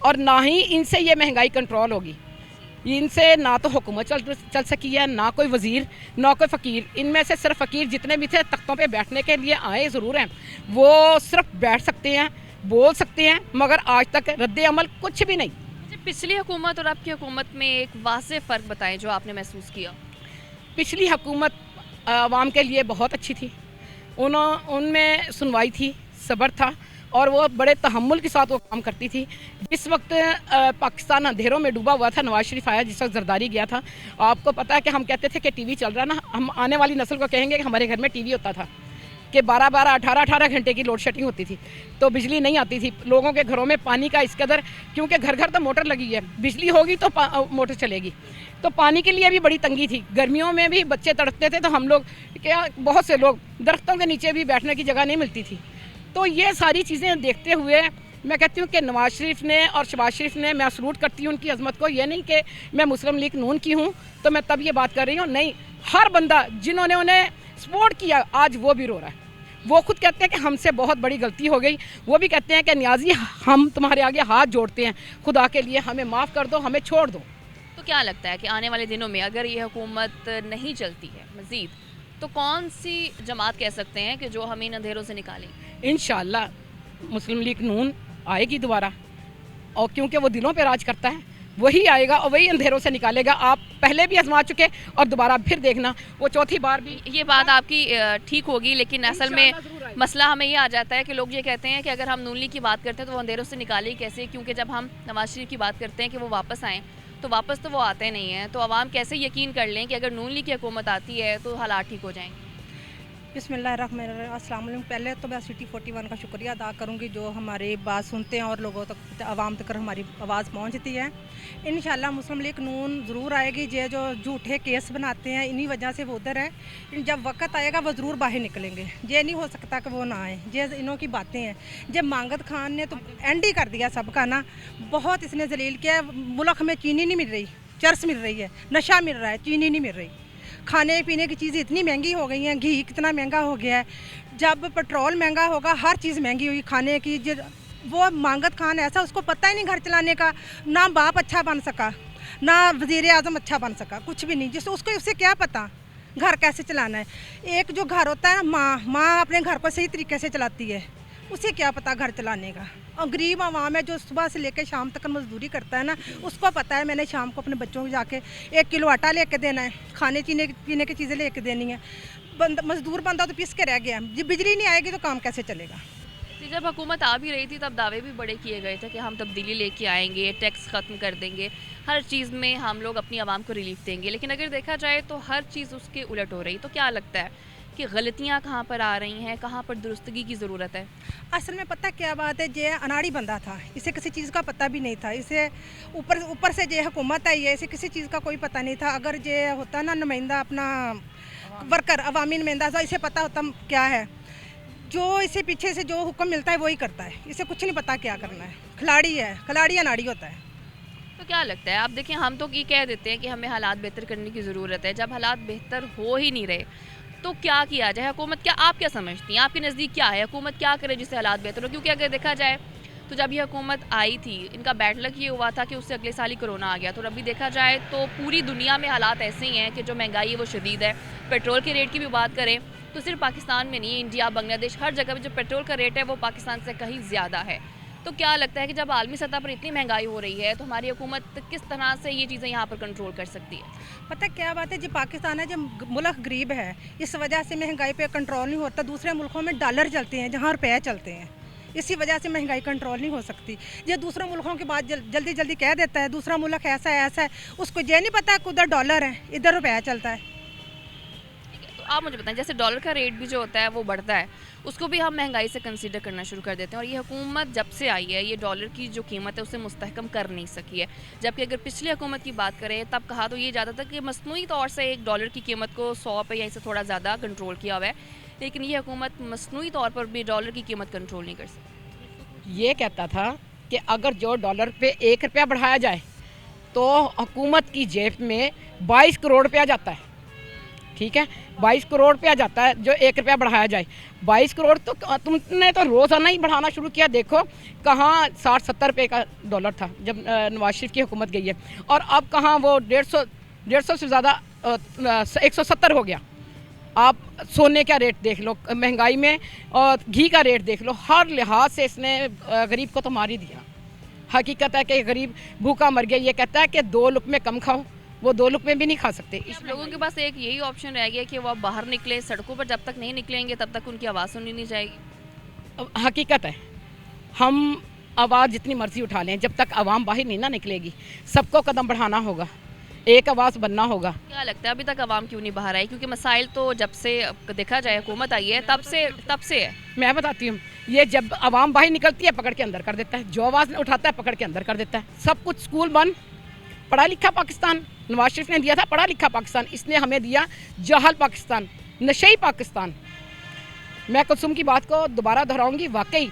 और ना ही इनसे ये महंगाई कंट्रोल होगी। इनसे ना तो हुकूमत चल सकी है, ना कोई वज़ीर, ना कोई फ़कीर। इनमें से सिर्फ फ़कीर जितने भी थे तख्तों पे बैठने के लिए आए ज़रूर हैं, वो सिर्फ बैठ सकते हैं, बोल सकते हैं, मगर आज तक रद्द अमल कुछ भी नहीं। पिछली हुकूमत और आपकी हुकूमत में एक वाज़ेह फ़र्क बताएं जो आपने महसूस किया। पिछली हुकूमत आवाम के लिए बहुत अच्छी थी, उनमें सुनवाई थी, सब्र था, और वो बड़े तहम्मुल के साथ वो काम करती थी। जिस वक्त पाकिस्तान अंधेरों में डूबा हुआ था, नवाज शरीफ आया, जिस वक्त जरदारी गया था, आपको पता है कि हम कहते थे कि टीवी चल रहा ना, हम आने वाली नस्ल को कहेंगे कि हमारे घर में टीवी होता था, कि 12-12, 18-18 घंटे की लोड शेडिंग होती थी, तो बिजली नहीं आती थी। लोगों के घरों में पानी का इस कदर, क्योंकि घर घर तो मोटर लगी है, बिजली होगी तो मोटर चलेगी, तो पानी के लिए भी बड़ी तंगी थी। गर्मियों में भी बच्चे तड़पते थे, तो हम लोग क्या, बहुत से लोग दरख्तों के नीचे भी बैठने की जगह नहीं मिलती थी। तो ये सारी चीज़ें देखते हुए मैं कहती हूँ कि नवाज शरीफ ने और शहबाज शरीफ ने, मैं सलूट करती हूँ उनकी अजमत को। ये नहीं कि मैं मुस्लिम लीग नून की हूँ तो मैं तब ये बात कर रही हूँ, नहीं, हर बंदा जिन्होंने उन्हें सपोर्ट किया आज वो भी रो रहा है। वो खुद कहते हैं कि हमसे बहुत बड़ी गलती हो गई। वो भी कहते हैं कि नियाज़ी, हम तुम्हारे आगे हाथ जोड़ते हैं, खुदा के लिए हमें माफ़ कर दो, हमें छोड़ दो। तो क्या लगता है कि आने वाले दिनों में अगर ये हुकूमत नहीं चलती है मज़ीद, तो कौन सी जमात कह सकते हैं कि जो हमें इन अंधेरों से निकालेंगे? इंशाअल्लाह मुस्लिम लीग नून आएगी दोबारा, और क्योंकि वो दिलों पे राज करता है, वही आएगा और वही अंधेरों से निकालेगा। आप पहले भी आजमा चुके और दोबारा फिर देखना, वो चौथी बार भी। ये बात आपकी ठीक होगी, लेकिन असल में मसला हमें ये आ जाता है कि लोग ये कहते हैं कि अगर हम नून लीग की बात करते हैं तो वो अंधेरों से निकाले कैसे, क्योंकि जब हम नवाज शरीफ की बात करते हैं कि वो वापस आएँ, तो वापस तो वो आते नहीं हैं। तो आवाम कैसे यकीन कर लें कि अगर नून लीग की हुकूमत आती है तो हालात ठीक हो जाएंगे? बिस्मिल्लाहिर्रहमानिर्रहीम। अस्सलाम वालेकुम। पहले तो मैं सिटी 41 का शुक्रिया अदा करूंगी जो हमारी बात सुनते हैं और लोगों तक, आवाम तक हमारी आवाज़ पहुंचती है। इंशाल्लाह मुस्लिम लीग नून ज़रूर आएगी। ये जो झूठे केस बनाते हैं, इन्हीं वजह से वो उधर है। जब वक्त आएगा वो ज़रूर बाहर निकलेंगे। ये नहीं हो सकता कि वो ना आए, ये इन्हों की बातें हैं। जब मांगत खान ने तो एंड ही कर दिया सबका ना, बहुत इसने जलील किया। मुल्क में चीनी नहीं मिल रही, चरस मिल रही है, नशा मिल रहा है, चीनी नहीं मिल रही। खाने पीने की चीज़ें इतनी महंगी हो गई हैं, घी कितना महंगा हो गया है। जब पेट्रोल महंगा होगा, हर चीज़ महंगी हुई, खाने की वो मांगत खान ऐसा, उसको पता ही नहीं घर चलाने का, ना बाप अच्छा बन सका, ना वज़ीर आज़म अच्छा बन सका, कुछ भी नहीं। जिससे उसको उससे क्या पता घर कैसे चलाना है। एक जो घर होता है ना, माँ अपने घर को सही तरीके से चलाती है, उसे क्या पता घर चलाने का। और गरीब आवाम है जो सुबह से लेकर शाम तक मजदूरी करता है ना, उसको पता है मैंने शाम को अपने बच्चों को जाके 1 किलो आटा लेके देना है, खाने पीने की चीज़ें लेके देनी है। मजदूर बंदा तो पिस के रह गया, जब बिजली नहीं आएगी तो काम कैसे चलेगा। जब हुकूमत आ भी रही थी तब दावे भी बड़े किए गए थे कि हम तब्दीली लेके आएंगे, टैक्स ख़त्म कर देंगे, हर चीज़ में हम लोग अपनी आवाम को रिलीफ देंगे। लेकिन अगर देखा जाए तो हर चीज़ उसके उलट हो रही। तो क्या लगता है कि गलतियाँ कहाँ पर आ रही हैं, कहाँ पर दुरुस्तगी की ज़रूरत है? असल में पता क्या बात है, जे अनाड़ी बंदा था, इसे किसी चीज़ का पता भी नहीं था। इसे ऊपर से जे हुकूमत आई है, इसे किसी चीज़ का कोई पता नहीं था। अगर जे होता ना नुमाइंदा, अपना वर्कर, अवामी नुमाइंदा, तो इसे पता होता क्या है। जो इसे पीछे से जो हुक्म मिलता है वही करता है, इसे कुछ नहीं पता क्या करना है। खिलाड़ी है, खिलाड़ी अनाड़ी होता है। तो क्या लगता है, आप देखें हम तो ये कह देते हैं कि हमें हालात बेहतर करने की ज़रूरत है, जब हालात बेहतर हो ही नहीं रहे तो क्या किया जाए? हुकूमत क्या, आप क्या समझती हैं, आपके नज़दीक क्या है, हुकूमत क्या करे जिससे हालात बेहतर हो? क्योंकि अगर देखा जाए तो जब ये हुकूमत आई थी, इनका बैड लक ये हुआ था कि उससे अगले साल ही कोरोना आ गया। तो अभी देखा जाए तो पूरी दुनिया में हालात ऐसे ही हैं कि जो महंगाई है वो शदीद है। पेट्रोल के रेट की भी बात करें तो सिर्फ पाकिस्तान में नहीं, इंडिया, बांग्लादेश, हर जगह पे जो पेट्रोल का रेट है वो पाकिस्तान से कहीं ज़्यादा है। तो क्या लगता है कि जब आलमी सतह पर इतनी महंगाई हो रही है तो हमारी हुकूमत किस तरह से ये चीज़ें यहाँ पर कंट्रोल कर सकती है? पता क्या बात है, जो पाकिस्तान है, जो मुल्क गरीब है, इस वजह से महंगाई पे कंट्रोल नहीं होता। दूसरे मुल्कों में डॉलर चलते हैं, जहाँ रुपये चलते हैं, इसी वजह से महंगाई कंट्रोल नहीं हो सकती। ये दूसरे मुल्कों की बात जल्दी जल्दी कह देता है, दूसरा मुल्क ऐसा है, उसको ये नहीं पता कि उधर डॉलर है, इधर रुपया चलता है। तो आप मुझे बताएं, जैसे डॉलर का रेट भी जो होता है वो बढ़ता है, उसको भी हम महंगाई से कंसीडर करना शुरू कर देते हैं। और ये हुकूमत जब से आई है, ये डॉलर की जो कीमत है उसे मुस्तहकम कर नहीं सकी है। जबकि अगर पिछली हुकूमत की बात करें तब कहा तो ये ज़्यादा था कि मसनूई तौर से $1 की कीमत को 100 पे या इससे थोड़ा ज़्यादा कंट्रोल किया हुआ है। लेकिन ये हुकूमत मसनूई तौर पर भी डॉलर की कीमत कंट्रोल नहीं कर सकती। ये कहता था कि अगर जो डॉलर पे 1 रुपया बढ़ाया जाए तो हुकूमत की जेब में 22 करोड़ रुपया जाता है। ठीक है, 22 करोड़ रुपया जाता है जो 1 रुपया बढ़ाया जाए। 22 करोड़ तो तुमने तो रोज़ाना ही बढ़ाना शुरू किया। देखो कहाँ 60-70 रुपये का डॉलर था जब नवाज शरीफ की हुकूमत गई है, और अब कहाँ वो 150 से ज़्यादा 170 हो गया। आप सोने का रेट देख लो, महंगाई में, और घी का रेट देख लो, हर लिहाज से इसने गरीब को तो मार ही दिया। हकीकत है कि गरीब भूखा मर गया। ये कहता है कि 2 लुक़मे कम खाओ, वो 2 लुक़मे भी नहीं खा सकते। इस लोगों के पास एक यही ऑप्शन रह गया कि वो बाहर निकले, सड़कों पर जब तक नहीं निकलेंगे तब तक उनकी आवाज़ सुनी नहीं जाएगी। हकीकत है, हम आवाज़ जितनी मर्जी उठा लें, जब तक आवाम बाहर नहीं ना निकलेगी, सबको कदम बढ़ाना होगा, एक आवाज़ बनना होगा। क्या लगता है अभी तक आवाम क्यों नहीं बाहर आई? क्योंकि मसाइल तो जब से देखा जाए हुकूमत आई है तब से है। मैं बताती हूँ, ये जब आवाम बाहर निकलती है पकड़ के अंदर कर देता है, जो आवाज़ उठाता है पकड़ के अंदर कर देता है। सब कुछ स्कूल बंद, पढ़ा लिखा पाकिस्तान नवाज शरीफ ने दिया था, पढ़ा लिखा पाकिस्तान, इसने हमें दिया जाहल पाकिस्तान, नशई पाकिस्तान। मैं कुलसुम की बात को दोबारा दोहराऊंगी, वाकई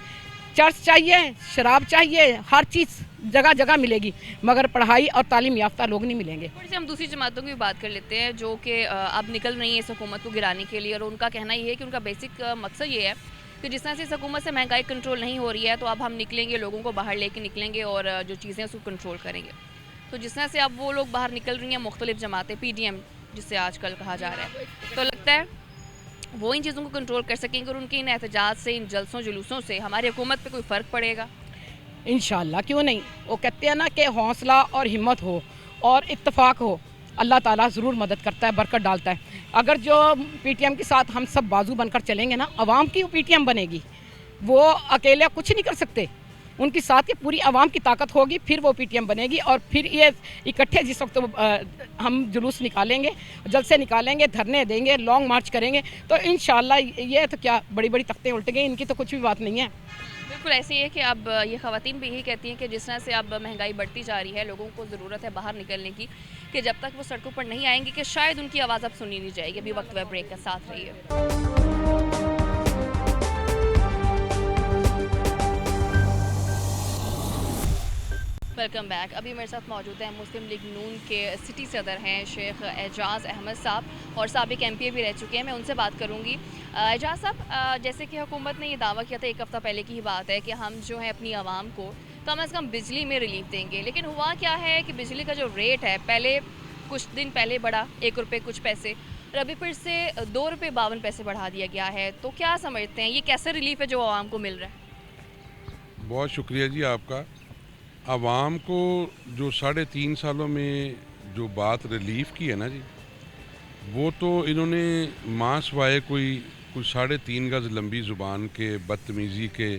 चर्च चाहिए, शराब चाहिए, हर चीज़ जगह जगह मिलेगी, मगर पढ़ाई और तालीम याफ्ता लोग नहीं मिलेंगे। थोड़ी सी हम दूसरी जमातों की भी बात कर लेते हैं जो कि अब निकल रही है इस हुकूमत को गिराने के लिए, और उनका कहना ये है कि उनका बेसिक मकसद ये है कि जिस तरह से इस हुकूमत से महंगाई कंट्रोल नहीं हो रही है तो अब हम निकलेंगे, लोगों को बाहर लेके निकलेंगे और जो चीज़ें उसको कंट्रोल करेंगे। तो जिस तरह से अब वो लोग बाहर निकल रही हैं, मुख्तलिफ जमातें, PDM जिसे आजकल कहा जा रहा है, तो लगता है वो इन चीज़ों को कंट्रोल कर सकेंगे और उनके इन एहतजाज से, इन जलसों जुलूसों से हमारी हुकूमत पे कोई फ़र्क पड़ेगा? इंशाल्लाह, क्यों नहीं। वो कहते हैं ना कि हौसला और हिम्मत हो और इत्तेफाक हो, अल्लाह ताला ज़रूर मदद करता है, बरकत डालता है। अगर जो PTM के साथ हम सब बाजू बनकर चलेंगे ना, आवाम की PTM बनेगी, वो अकेले कुछ नहीं कर सकते, उनके साथ ये पूरी आवाम की ताकत होगी, फिर वो PTM बनेगी। और फिर ये इकट्ठे जिस वक्त हम जुलूस निकालेंगे, जलसे निकालेंगे, धरने देंगे, लॉन्ग मार्च करेंगे, तो इंशाल्लाह ये तो क्या बड़ी बड़ी तख्तें उल्ट गई, इनकी तो कुछ भी बात नहीं है। बिल्कुल ऐसे ही है कि अब ये ख़वातीन भी यही कहती हैं कि जिस तरह से अब महंगाई बढ़ती जा रही है, लोगों को ज़रूरत है बाहर निकलने की, कि जब तक वो सड़कों पर नहीं आएंगे कि शायद उनकी आवाज़ अब सुनी नहीं जाएगी। अभी वक्त व ब्रेक का साथ रहिए। Welcome back. अभी मेरे साथ मौजूद हैं मुस्लिम लीग नून के सिटी सदर हैं शेख एजाज़ अहमद साहब और साबिक MPA भी रह चुके हैं। मैं उनसे बात करूंगी। एजाज़ साहब, जैसे कि हुकूमत ने ये दावा किया था, एक हफ़्ता पहले की ही बात है कि हम जो है अपनी आवाम को कम से कम बिजली में रिलीफ देंगे, लेकिन हुआ क्या है कि बिजली का जो रेट है पहले कुछ दिन पहले बढ़ा 1 रुपये कुछ पैसे, और अभी फिर से 2 रुपये 52 पैसे बढ़ा दिया गया है। तो क्या समझते हैं ये कैसे रिलीफ है जो आवाम को मिल रहा है? बहुत शुक्रिया जी आपका। आवाम को जो 3.5 सालों में जो बात रिलीफ की है ना जी, वो तो इन्होंने मास वाए कुछ 3.5 गज लंबी ज़ुबान के, बदतमीज़ी के,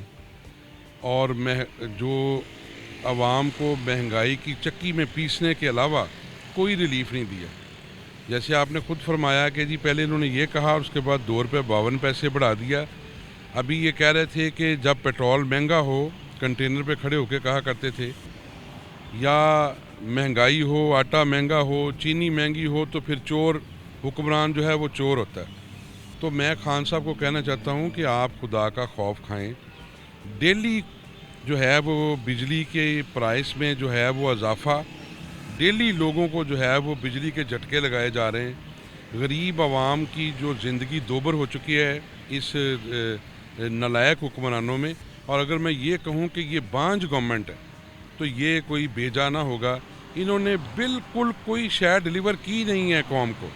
और जो आवाम को महंगाई की चक्की में पीसने के अलावा कोई रिलीफ नहीं दिया। जैसे आपने खुद फरमाया कि जी पहले इन्होंने ये कहा और उसके बाद 2 रुपये 52 पैसे बढ़ा दिया। अभी ये कह रहे थे कि जब पेट्रोल महंगा हो, कंटेनर पे खड़े होकर कहा करते थे, या महंगाई हो, आटा महंगा हो, चीनी महंगी हो, तो फिर चोर हुक्मरान जो है वो चोर होता है। तो मैं खान साहब को कहना चाहता हूँ कि आप खुदा का खौफ खाएं। डेली जो है वो बिजली के प्राइस में जो है वो इजाफा, डेली लोगों को जो है वो बिजली के झटके लगाए जा रहे हैं। गरीब आवाम की जो ज़िंदगी दोबर हो चुकी है इस नालायक हुक्मरानों में। और अगर मैं ये कहूँ कि ये बांझ गवर्नमेंट है तो ये कोई बेजा ना होगा। इन्होंने बिल्कुल कोई शय डिलीवर की नहीं है कौम को।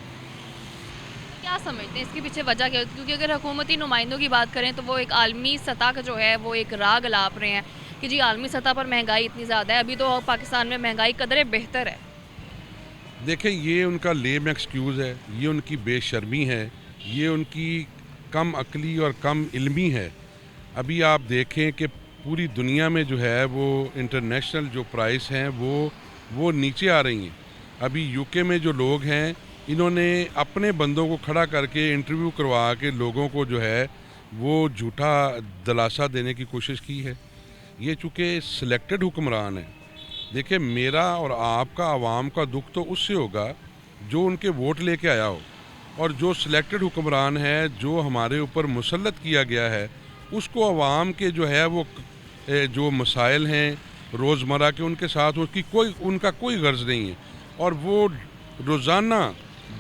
क्या समझते हैं इसके पीछे वजह क्या है? क्योंकि अगर हुकूमती नुमाइंदों की बात करें तो वो एक आलमी सतह का जो है वो एक राग अलाप रहे हैं कि जी आलमी सतह पर महंगाई इतनी ज़्यादा है, अभी तो पाकिस्तान में महंगाई कदरे बेहतर है। देखें, ये उनका लेम एक्सक्यूज़ है, ये उनकी बेशर्मी है, ये उनकी कम अकली और कम इल्मी है। अभी आप देखें कि पूरी दुनिया में जो है वो इंटरनेशनल जो प्राइस हैं वो नीचे आ रही हैं। अभी यूके में जो लोग हैं इन्होंने अपने बंदों को खड़ा करके इंटरव्यू करवा के लोगों को जो है वो झूठा दिलासा देने की कोशिश की है। ये चूँकि सिलेक्टेड हुक्मरान है। देखिए, मेरा और आपका आवाम का दुख तो उससे होगा जो उनके वोट लेके आया हो, और जो सिलेक्टेड हुक्मरान है जो हमारे ऊपर मुसल्लत किया गया है उसको आवाम के जो है वो जो मसाइल हैं रोज़मर्रा के उनके साथ उनका कोई गर्ज नहीं है। और वो रोज़ाना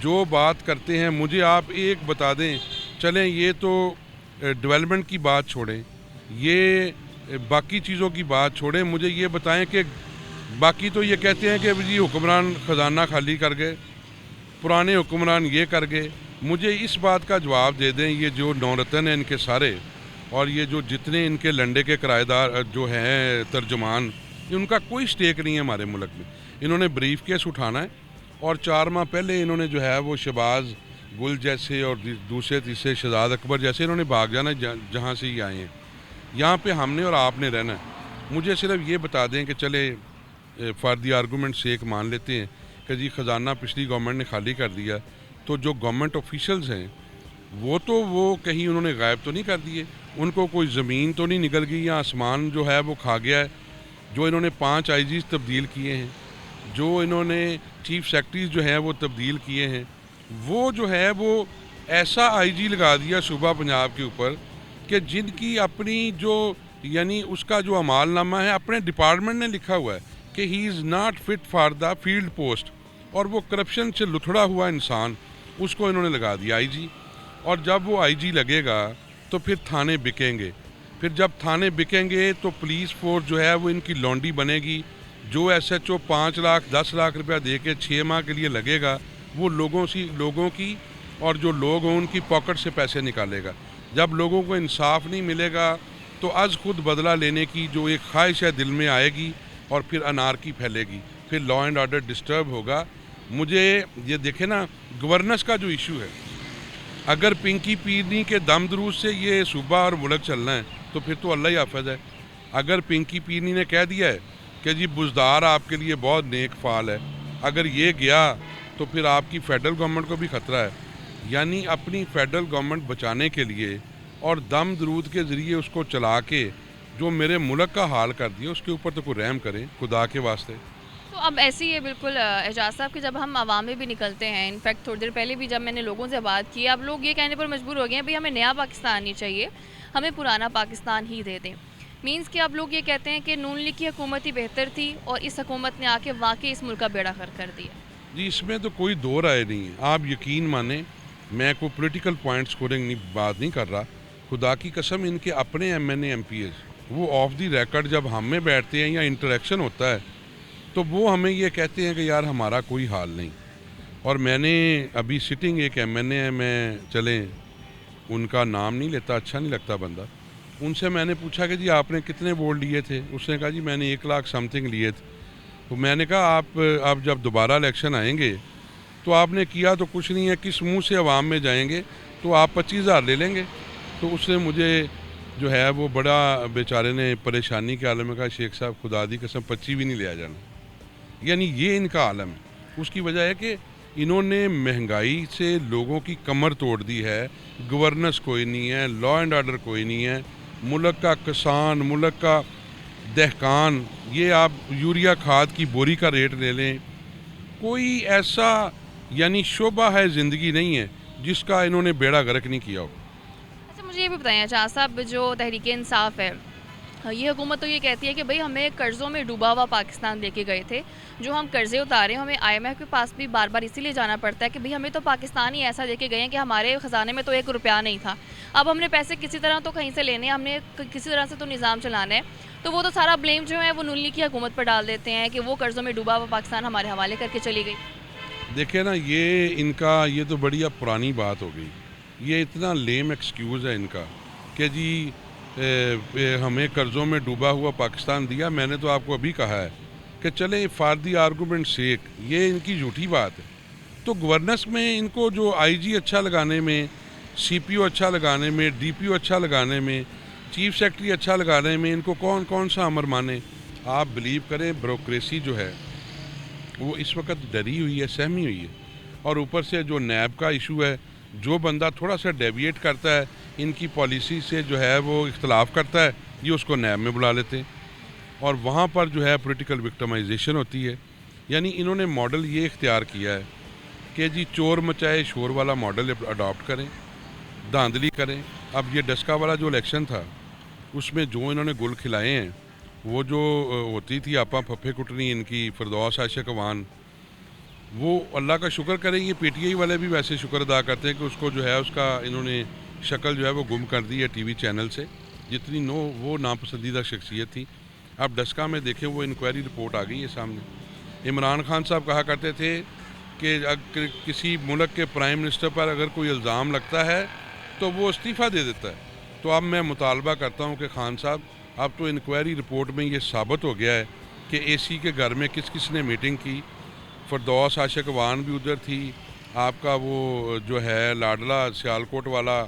जो बात करते हैं, मुझे आप एक बता दें, चलें ये तो डेवलपमेंट की बात छोड़ें, ये बाकी चीज़ों की बात छोड़ें, मुझे ये बताएं कि बाकी तो ये कहते हैं कि जी हुक्मरान ख़जाना खाली कर गए, पुराने हुक्मरान ये कर गए। मुझे इस बात का जवाब दे दें, ये जो नौरतन हैं इनके सारे, और ये जो जितने इनके लंडे के किराएदार जो हैं तर्जुमान, उनका कोई स्टेक नहीं है हमारे मुल्क में। इन्होंने ब्रीफ केस उठाना है, और 4 माह पहले इन्होंने जो है वो शहबाज गुल जैसे और दूसरे तीसरे शहजाद अकबर जैसे इन्होंने भाग जाना जहाँ से ही आए हैं। यहाँ पे हमने और आपने रहना है। मुझे सिर्फ ये बता दें कि चले फॉर दी आर्गूमेंट से एक मान लेते हैं कि जी ख़जाना पिछली गवर्नमेंट ने खाली कर दिया, तो जो गवर्नमेंट ऑफिशल्स हैं वो कहीं उन्होंने गायब तो नहीं कर दिए, उनको कोई ज़मीन तो नहीं निकल गई या आसमान जो है वो खा गया है। जो इन्होंने 5 IGs तब्दील किए हैं, जो इन्होंने चीफ सेक्रेटरीज जो हैं वो तब्दील किए हैं, वो जो है वो ऐसा IG लगा दिया सूबा पंजाब के ऊपर कि जिनकी अपनी जो यानी उसका जो अमालनामा है अपने डिपार्टमेंट ने लिखा हुआ है कि he is not fit for the field post, और वो करप्शन से लुथड़ा हुआ इंसान, उसको इन्होंने लगा दिया IG। और जब वो IG लगेगा तो फिर थाने बिकेंगे, फिर जब थाने बिकेंगे तो पुलिस फोर्स जो है वो इनकी लौंडी बनेगी। जो SHO 5 लाख 10 लाख रुपया दे के 6 माह के लिए लगेगा, वो लोगों की और जो लोग हों उनकी पॉकेट से पैसे निकालेगा। जब लोगों को इंसाफ नहीं मिलेगा तो अज खुद बदला लेने की जो एक ख्वाहिश है दिल में आएगी, और फिर अनारकी फैलेगी, फिर लॉ एंड ऑर्डर डिस्टर्ब होगा। मुझे ये देखे ना, गवर्नेंस का जो इशू है, अगर पिंकी पीरनी के दम दरूद से ये सूबा और मुल्क चलना है तो फिर तो अल्लाह ही हाफ़िज़ है। अगर पिंकी पीरनी ने कह दिया है कि जी बुज़दार आपके लिए बहुत नेक फाल है, अगर ये गया तो फिर आपकी फ़ेडरल गवर्नमेंट को भी ख़तरा है। यानी अपनी फ़ेडरल गवर्नमेंट बचाने के लिए और दम दरूद के ज़रिए उसको चला के जो मेरे मुल्क का हाल कर दिया, उसके ऊपर तो कोई रहम करें खुदा के वास्ते। तो अब ऐसे ही है बिल्कुल एजाज साहब कि जब हम आवाम में भी निकलते हैं, इनफैक्ट थोड़ी देर पहले भी जब मैंने लोगों से बात की, अब लोग ये कहने पर मजबूर हो गए हैं भाई हमें नया पाकिस्तान नहीं चाहिए, हमें पुराना पाकिस्तान ही दे दें। मीन्स कि आप लोग ये कहते हैं कि नून लीग की हुकूमत ही बेहतर थी और इस हुकूमत ने आके वाकई इस मुल्क का बेड़ा गर्क कर दिया। जी, इसमें तो कोई दो राय नहीं है। आप यकीन माने, मैं कोई पॉलिटिकल पॉइंट स्कोरिंग बात नहीं कर रहा। खुदा की कसम, इनके अपने MNA MPs वो ऑफ दी रिकॉर्ड जब हम में बैठते हैं या इंटरेक्शन होता है तो वो हमें ये कहते हैं कि यार हमारा कोई हाल नहीं। और मैंने अभी सिटिंग एक MNA है, मैं चलें उनका नाम नहीं लेता, अच्छा नहीं लगता बंदा, उनसे मैंने पूछा कि जी आपने कितने वोट लिए थे? उसने कहा जी मैंने 1 लाख समथिंग लिए थे। तो मैंने कहा आप जब दोबारा इलेक्शन आएंगे तो आपने किया तो कुछ नहीं है, किस मुंह से अवाम में जाएंगे? तो आप 25,000 ले लेंगे। तो उसने मुझे जो है वो बड़ा बेचारे ने परेशानी के आलम में कहा, शेख साहब खुदा दी कसम 25 भी नहीं लिया जाना। यानी ये इनका आलम है। उसकी वजह है कि इन्होंने महंगाई से लोगों की कमर तोड़ दी है। गवर्नेंस कोई नहीं है, लॉ एंड ऑर्डर कोई नहीं है। मुल्क का किसान, मुल्क का दहकान, ये आप यूरिया खाद की बोरी का रेट ले लें, कोई ऐसा यानी शोबा है ज़िंदगी नहीं है जिसका इन्होंने बेड़ा गर्क नहीं किया हो। अच्छा, मुझे ये भी बताएं शाह साहब, जो तहरीक इंसाफ है, ये हुकूमत तो ये कहती है कि भाई हमें कर्ज़ों में डूबा हुआ पाकिस्तान लेके गए थे, जो हम कर्ज़े उतारे हमें IMF के पास भी बार बार इसीलिए जाना पड़ता है कि भाई हमें तो पाकिस्तान ही ऐसा लेके गए हैं कि हमारे ख़जाने में तो 1 रुपया नहीं था। अब हमने पैसे किसी तरह तो कहीं से लेने, हमने किसी तरह से तो निज़ाम चलाना है, तो वो तो सारा ब्लेम जो है वो नून लीग की हुकूमत पर डाल देते हैं कि वो कर्ज़ों में डूबा हुआ पाकिस्तान हमारे हवाले करके चली गई। देखिए ना, ये तो बड़ी अब पुरानी बात हो गई। ये इतना लेम एक्सक्यूज़ है इनका कि जी हमें कर्ज़ों में डूबा हुआ पाकिस्तान दिया। मैंने तो आपको अभी कहा है कि चले फॉर दी आर्गूमेंट सेक, ये इनकी झूठी बात है। तो गवर्नेंस में इनको जो IG अच्छा लगाने में, CPO अच्छा लगाने में, DPO अच्छा लगाने में, चीफ सेक्रेटरी अच्छा लगाने में इनको कौन कौन सा अमर माने? आप बिलीव करें, ब्यूरोक्रेसी जो है वो इस वक्त डरी हुई है, सहमी हुई है। और ऊपर से जो नैब का इशू है, जो बंदा थोड़ा सा डेविएट करता है, इनकी पॉलिसी से जो है वो इख्तलाफ करता है, ये उसको नैब में बुला लेते हैं और वहाँ पर जो है पॉलिटिकल विक्टिमाइजेशन होती है। यानी इन्होंने मॉडल ये इख्तियार किया है कि जी चोर मचाए शोर वाला मॉडल अडॉप्ट करें, धांधली करें। अब ये डस्का वाला जो इलेक्शन था उसमें जो इन्होंने गुल खिलाए हैं, वो जो होती थी आपा फफे कुटनी इनकी फिरदौस आशिक अवान, वो अल्लाह का शुक्र करें, ये PTI वाले भी वैसे शुक्र अदा करते हैं कि उसको जो है उसका इन्होंने शक्ल जो है वो गुम कर दी है TV चैनल से, जितनी वो नापसंदीदा शख्सियत थी। अब डस्का में देखें, वो इंक्वायरी रिपोर्ट आ गई है सामने। इमरान खान साहब कहा करते थे कि अगर किसी मुल्क के प्राइम मिनिस्टर पर अगर कोई इल्ज़ाम लगता है तो वो इस्तीफ़ा दे देता है। तो अब मैं मुतालबा करता हूँ कि खान साहब, अब तो इंक्वायरी रिपोर्ट में ये साबित हो गया है कि AC के घर में किस किस ने मीटिंग की। फिरदौस आशिक अवान भी उधर थी, आपका वो जो है लाडला सियालकोट वाला,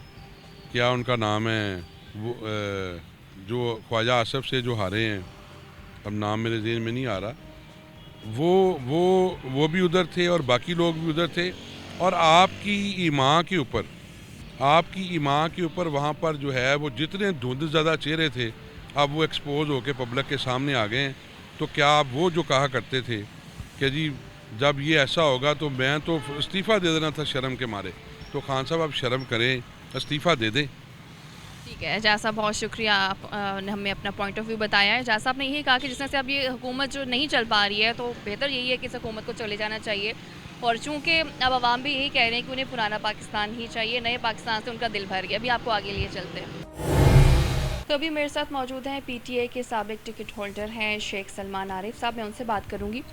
क्या उनका नाम है, वो जो ख्वाजा आसफ से जो हारे हैं, अब नाम मेरे ज़हन में नहीं आ रहा, वो भी उधर थे और बाकी लोग भी उधर थे। और आपकी ईमा के ऊपर वहाँ पर जो है वो जितने धुंध ज़्यादा चेहरे थे, अब वो एक्सपोज होकर पब्लिक के सामने आ गए हैं। तो क्या आप वो जो कहा करते थे कि जी जब ये ऐसा होगा तो मैं तो इस्तीफ़ा दे देना था शर्म के मारे, तो खान साहब आप शर्म करें, इस्तीफ़ा दे दें। ठीक है एजाज साहब, बहुत शुक्रिया, आप ने हमें अपना पॉइंट ऑफ व्यू बताया है। एजाज साहब ने यही कहा कि जिस तरह से अब ये हुकूमत जो नहीं चल पा रही है, तो बेहतर यही है कि इस हुकूमत को चले जाना चाहिए। और चूँकि अब आवाम भी यही कह रहे हैं कि उन्हें पुराना पाकिस्तान ही चाहिए, नए पाकिस्तान से उनका दिल भर गया। अभी आपको आगे लिए चलते हैं। तो अभी मेरे साथ मौजूद हैं PTI के साबिक टिकट होल्डर हैं शेख सलमान आरिफ साहब, मैं उनसे बात करूँगी।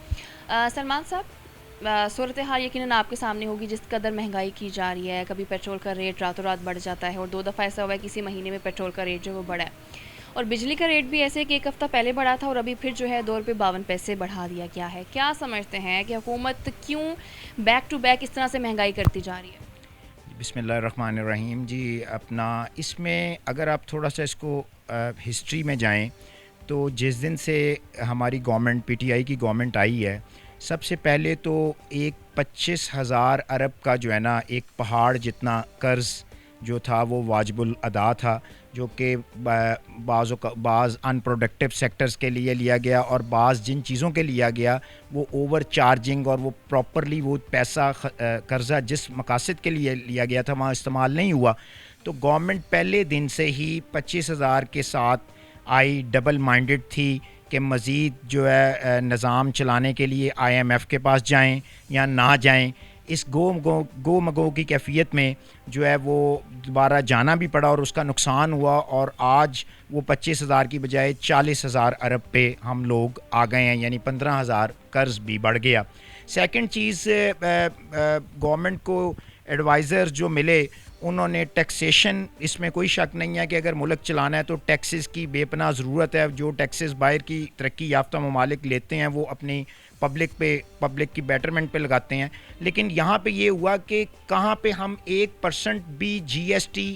सलमान साहब, सूरत हाल यकीनन आपके सामने होगी, जिस कदर महंगाई की जा रही है। कभी पेट्रोल का रेट रातों रात बढ़ जाता है और 2 दफ़ा ऐसा हुआ है किसी महीने में पेट्रोल का रेट जो वो बढ़ा है, और बिजली का रेट भी ऐसे कि 1 हफ़्ता पहले बढ़ा था और अभी फिर जो है 2 रुपये 52 पैसे बढ़ा दिया गया है। क्या समझते हैं कि हुकूमत क्यों बैक टू बैक इस तरह से महंगाई करती जा रही है? बिस्मिल्लाहिर्रहमानिर्रहीम जी, अपना इसमें अगर आप थोड़ा सा इसको हिस्ट्री में जाएं तो जिस दिन से हमारी गवर्नमेंट PTI की गवर्नमेंट आई है, सबसे पहले तो एक 25,000 अरब का जो है ना एक पहाड़ जितना कर्ज़ जो था वो वाजिबुल अदा था, जो कि बाज़ अनप्रोडक्टिव सेक्टर्स के लिए लिया गया और बाज़ जिन चीज़ों के लिया गया वो ओवर चार्जिंग और वो प्रॉपरली वो पैसा कर्ज़ा जिस मकासद के लिए लिया गया था वहाँ इस्तेमाल नहीं हुआ। तो गवर्नमेंट पहले दिन से ही 25,000 के साथ आई डबल माइंडेड थी कि मज़ीद जो है निज़ाम चलाने के लिए IMF के पास जाएं या ना जाएं। इस गो मगो की कैफियत में जो है वो दोबारा जाना भी पड़ा और उसका नुकसान हुआ, और आज वो 25,000 की बजाय 40,000 अरब पे हम लोग आ गए हैं, यानी 15,000 कर्ज़ भी बढ़ गया। सेकंड चीज़, गवर्नमेंट को एडवाइज़र जो मिले उन्होंने टैक्सेशन, इसमें कोई शक नहीं है कि अगर मुल्क चलाना है तो टैक्सेस की बेपनाह ज़रूरत है। जो टैक्सेस बाहर की तरक्की याफ्ता ममालिक लेते हैं वो अपनी पब्लिक की बेटरमेंट पे लगाते हैं, लेकिन यहाँ पे ये हुआ कि कहाँ पे हम 1% भी GST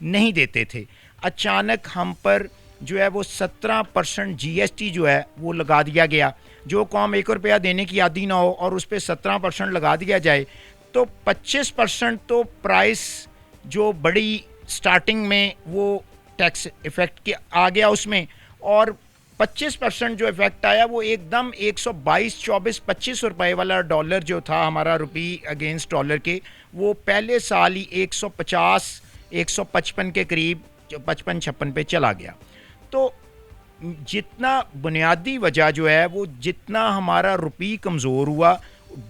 नहीं देते थे, अचानक हम पर जो है वो 17% GST जो है वो लगा दिया गया। जो कौम 1 रुपया देने की आदी ना हो और उस पर 17% लगा दिया जाए तो 25% तो प्राइस जो बड़ी स्टार्टिंग में वो टैक्स इफ़ेक्ट के आ गया उसमें, और 25% जो इफ़ेक्ट आया वो एकदम 122, 24, 25 रुपए वाला डॉलर जो था हमारा रुपी अगेंस्ट डॉलर के, वो पहले साल ही 150, 155 के करीब 55-56 पे चला गया। तो जितना बुनियादी वजह जो है वो जितना हमारा रुपी कमज़ोर हुआ,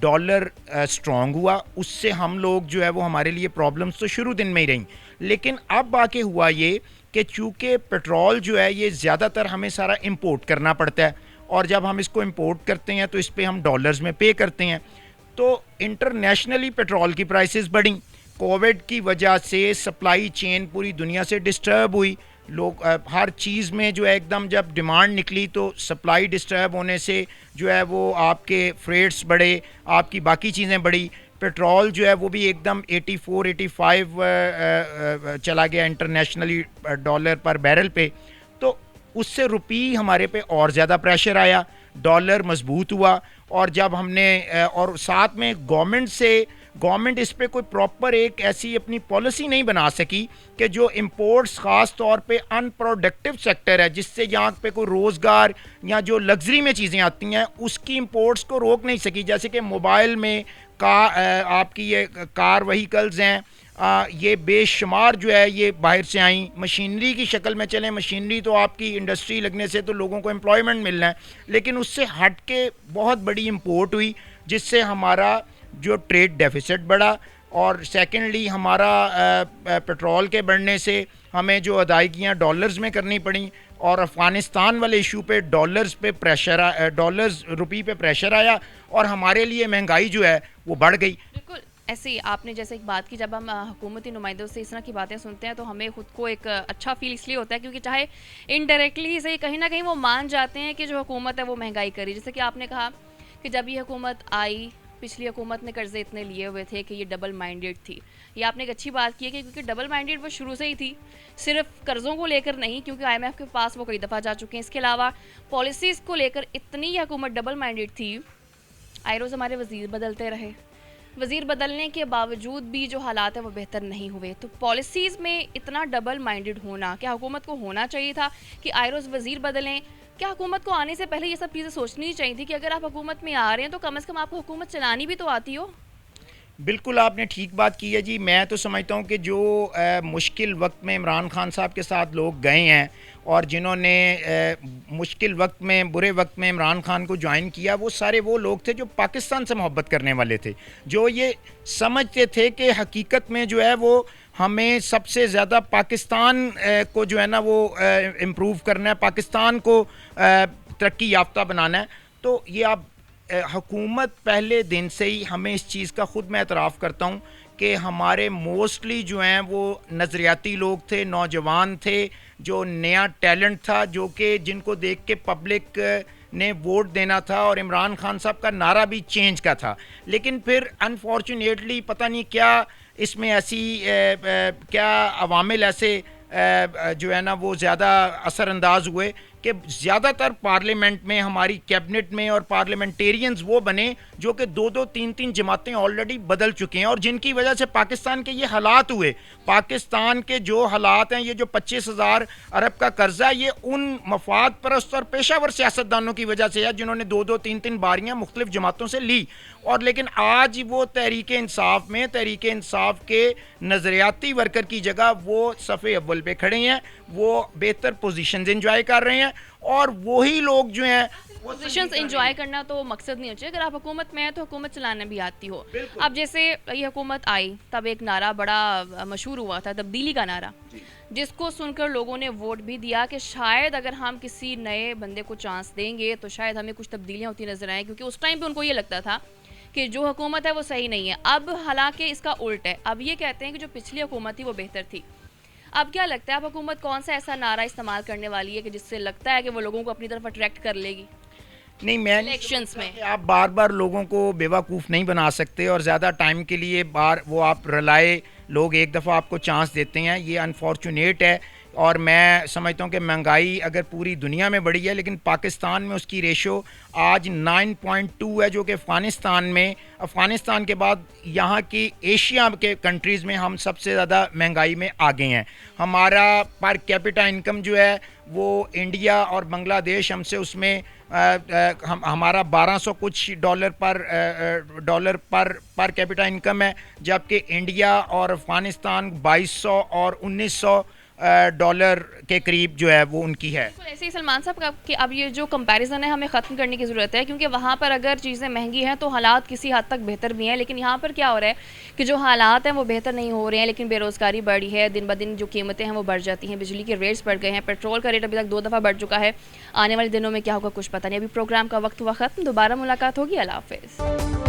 डॉलर स्ट्रॉन्ग हुआ, उससे हम लोग जो है वो हमारे लिए प्रॉब्लम्स तो शुरू दिन में ही रहीं। लेकिन अब आके हुआ ये कि चूँकि पेट्रोल जो है ये ज़्यादातर हमें सारा इंपोर्ट करना पड़ता है, और जब हम इसको इंपोर्ट करते हैं तो इस पर हम डॉलर्स में पे करते हैं, तो इंटरनेशनली पेट्रोल की प्राइसेस बढ़ी। कोविड की वजह से सप्लाई चेन पूरी दुनिया से डिस्टर्ब हुई, लोग हर चीज़ में जो है एकदम जब डिमांड निकली तो सप्लाई डिस्टर्ब होने से जो है वो आपके फ्रेट्स बढ़े, आपकी बाकी चीज़ें बढ़ी। पेट्रोल जो है वो भी एकदम 84, 85 चला गया इंटरनेशनली डॉलर पर बैरल पे, तो उससे रुपी हमारे पे और ज़्यादा प्रेशर आया, डॉलर मजबूत हुआ। और जब हमने और साथ में गवर्नमेंट इस पे कोई प्रॉपर एक ऐसी अपनी पॉलिसी नहीं बना सकी कि जो इंपोर्ट्स ख़ास तौर पे अनप्रोडक्टिव सेक्टर है, जिससे यहाँ पे कोई रोज़गार या जो लग्जरी में चीज़ें आती हैं उसकी इंपोर्ट्स को रोक नहीं सकी। जैसे कि मोबाइल में आपकी ये कार वहीकल्स हैं, ये बेशुमार जो है ये बाहर से आई, मशीनरी की शक्ल में चलें, मशीनरी तो आपकी इंडस्ट्री लगने से तो लोगों को एम्प्लॉयमेंट मिलना है, लेकिन उससे हट के बहुत बड़ी इंपोर्ट हुई जिससे हमारा जो ट्रेड डेफिसिट बढ़ा। और सेकेंडली हमारा पेट्रोल के बढ़ने से हमें जो अदायगियाँ डॉलर्स में करनी पड़ी, और अफ़गानिस्तान वाले इशू पे डॉलर्स रुपी पे प्रेशर आया और हमारे लिए महंगाई जो है वो बढ़ गई। बिल्कुल ऐसे ही आपने जैसे एक बात की, जब हम हुकूमती नुमाइंदों से इस तरह की बातें सुनते हैं तो हमें खुद को एक अच्छा फील इसलिए होता है क्योंकि चाहे इनडायरेक्टली से कहीं ना कहीं वो मान जाते हैं कि जो हुकूमत है वो महंगाई करी। जैसे कि आपने कहा कि जब ये हुकूमत आई, पिछली हुकूमत ने कर्ज़े इतने लिए हुए थे कि ये डबल माइंडेड थी। ये आपने एक अच्छी बात की है कि क्योंकि डबल माइंडेड वो शुरू से ही थी, सिर्फ कर्ज़ों को लेकर नहीं, क्योंकि IMF के पास वो कई दफ़ा जा चुके हैं। इसके अलावा पॉलिसीज़ को लेकर इतनी हुकूमत डबल माइंडेड थी, आए रोज़ हमारे वज़ीर बदलते रहे, वज़ीर बदलने के बावजूद भी जो हालात हैं वो बेहतर नहीं हुए। तो पॉलिसीज़ में इतना डबल माइंडेड होना, क्या हुकूमत को होना चाहिए था कि आए रोज़ वज़ीर बदलें? क्या हुकूमत को आने से पहले ये सब चीज़ें सोचनी चाहिए थी कि अगर आप हुकूमत में आ रहे हैं तो कम से कम आपको हुकूमत चलानी भी तो आती हो? बिल्कुल आपने ठीक बात की है जी। मैं तो समझता हूँ कि जो मुश्किल वक्त में इमरान खान साहब के साथ लोग गए हैं और जिन्होंने मुश्किल वक्त में, बुरे वक्त में इमरान खान को ज्वाइन किया, वो सारे वो लोग थे जो पाकिस्तान से मोहब्बत करने वाले थे, जो ये समझते थे कि हकीकत में जो है वो हमें सबसे ज़्यादा पाकिस्तान को जो है ना वो इम्प्रूव करना है, पाकिस्तान को तरक्की याफ्ता बनाना है। तो ये आप हुकूमत पहले दिन से ही हमें इस चीज़ का ख़ुद मैं एतराफ़ करता हूँ कि हमारे मोस्टली जो हैं वो नज़रियाती लोग थे, नौजवान थे, जो नया टैलेंट था, जो कि जिनको देख के पब्लिक ने वोट देना था, और इमरान खान साहब का नारा भी चेंज का था। लेकिन फिर अनफॉर्चुनेटली पता नहीं क्या इसमें ऐसी क्या अवामिल ऐसे जो है ना वो ज़्यादा असरअंदाज हुए कि ज़्यादातर पार्लियामेंट में हमारी कैबिनेट में और पार्लियामेंटेरियंस वो बने जो कि 2-2 3-3 जमातें ऑलरेडी बदल चुके हैं, और जिनकी वजह से पाकिस्तान के ये हालात हुए। पाकिस्तान के जो हालात हैं, ये जो 25,000 अरब का कर्जा है, ये उन मफाद परस्त और पेशावर सियासतदानों की वजह से है जिन्होंने 2-2 3-3 बारियाँ मुख्तलिफ जमातों से ली। और लेकिन आज वो तहरीक इंसाफ में, तहरीक इंसाफ के नज़रियाती वर्कर की जगह वो सफ़े अव्वल पे खड़े हैं, वो बेहतर पोजीशंस एंजॉय कर रहे हैं, और वही लोग जो हैं पोजीशंस एंजॉय करना तो मकसद नहीं हो चाहिए। अगर आप हुकूमत में हैं तो हुकूमत चलाना भी आती हो। अब जैसे ये हुकूमत आई तब एक नारा बड़ा मशहूर हुआ था, तब्दीली का नारा, जिसको सुनकर लोगों ने वोट भी दिया कि शायद अगर हम किसी नए बंदे को चांस देंगे तो शायद हमें कुछ तब्दीलियाँ होती नजर आएँ, क्योंकि उस टाइम पे उनको ये लगता था कि जो हुकूमत है वो सही नहीं है। अब हालांकि इसका उल्ट है, अब ये कहते हैं कि जो पिछली हुकूमत थी वो बेहतर थी। अब क्या लगता है, अब हुकूमत कौन सा ऐसा नारा इस्तेमाल करने वाली है कि जिससे लगता है कि वो लोगों को अपनी तरफ अट्रैक्ट कर लेगी? नहीं, मैं इलेक्शंस में आप बार बार लोगों को बेवकूफ़ नहीं बना सकते, और ज़्यादा टाइम के लिए वो आप रलाए लोग एक दफ़ा आपको चांस देते हैं, ये अनफॉर्चुनेट है। और मैं समझता हूँ कि महंगाई अगर पूरी दुनिया में बढ़ी है, लेकिन पाकिस्तान में उसकी रेशो आज 9.2 है, जो कि अफ़गानिस्तान के बाद यहाँ की एशिया के कंट्रीज़ में हम सबसे ज़्यादा महंगाई में आगे हैं। हमारा पर कैपिटा इनकम जो है वो इंडिया और बांग्लादेश हमसे उसमें हमारा 1200 कुछ डॉलर पर कैपिटा इनकम है, जबकि इंडिया और अफ़गानिस्तान 2200 और 1900 डॉलर के करीब जो है वो उनकी है। ऐसे ही सलमान साहब कि अब ये जो कंपैरिजन है हमें ख़त्म करने की ज़रूरत है, क्योंकि वहाँ पर अगर चीज़ें महंगी हैं तो हालात किसी हद तक बेहतर भी हैं, लेकिन यहाँ पर क्या हो रहा है कि जो हालात हैं वो बेहतर नहीं हो रहे हैं, लेकिन बेरोज़गारी बढ़ी है, दिन ब दिन जो कीमतें हैं वो बढ़ जाती हैं, बिजली के रेट्स बढ़ गए हैं, पेट्रोल का रेट अभी तक 2 दफ़ा बढ़ चुका है। आने वाले दिनों में क्या होगा कुछ पता नहीं। अभी प्रोग्राम का वक्त हुआ ख़त्म, दोबारा मुलाकात होगी। अल्लाह हाफ़िज़।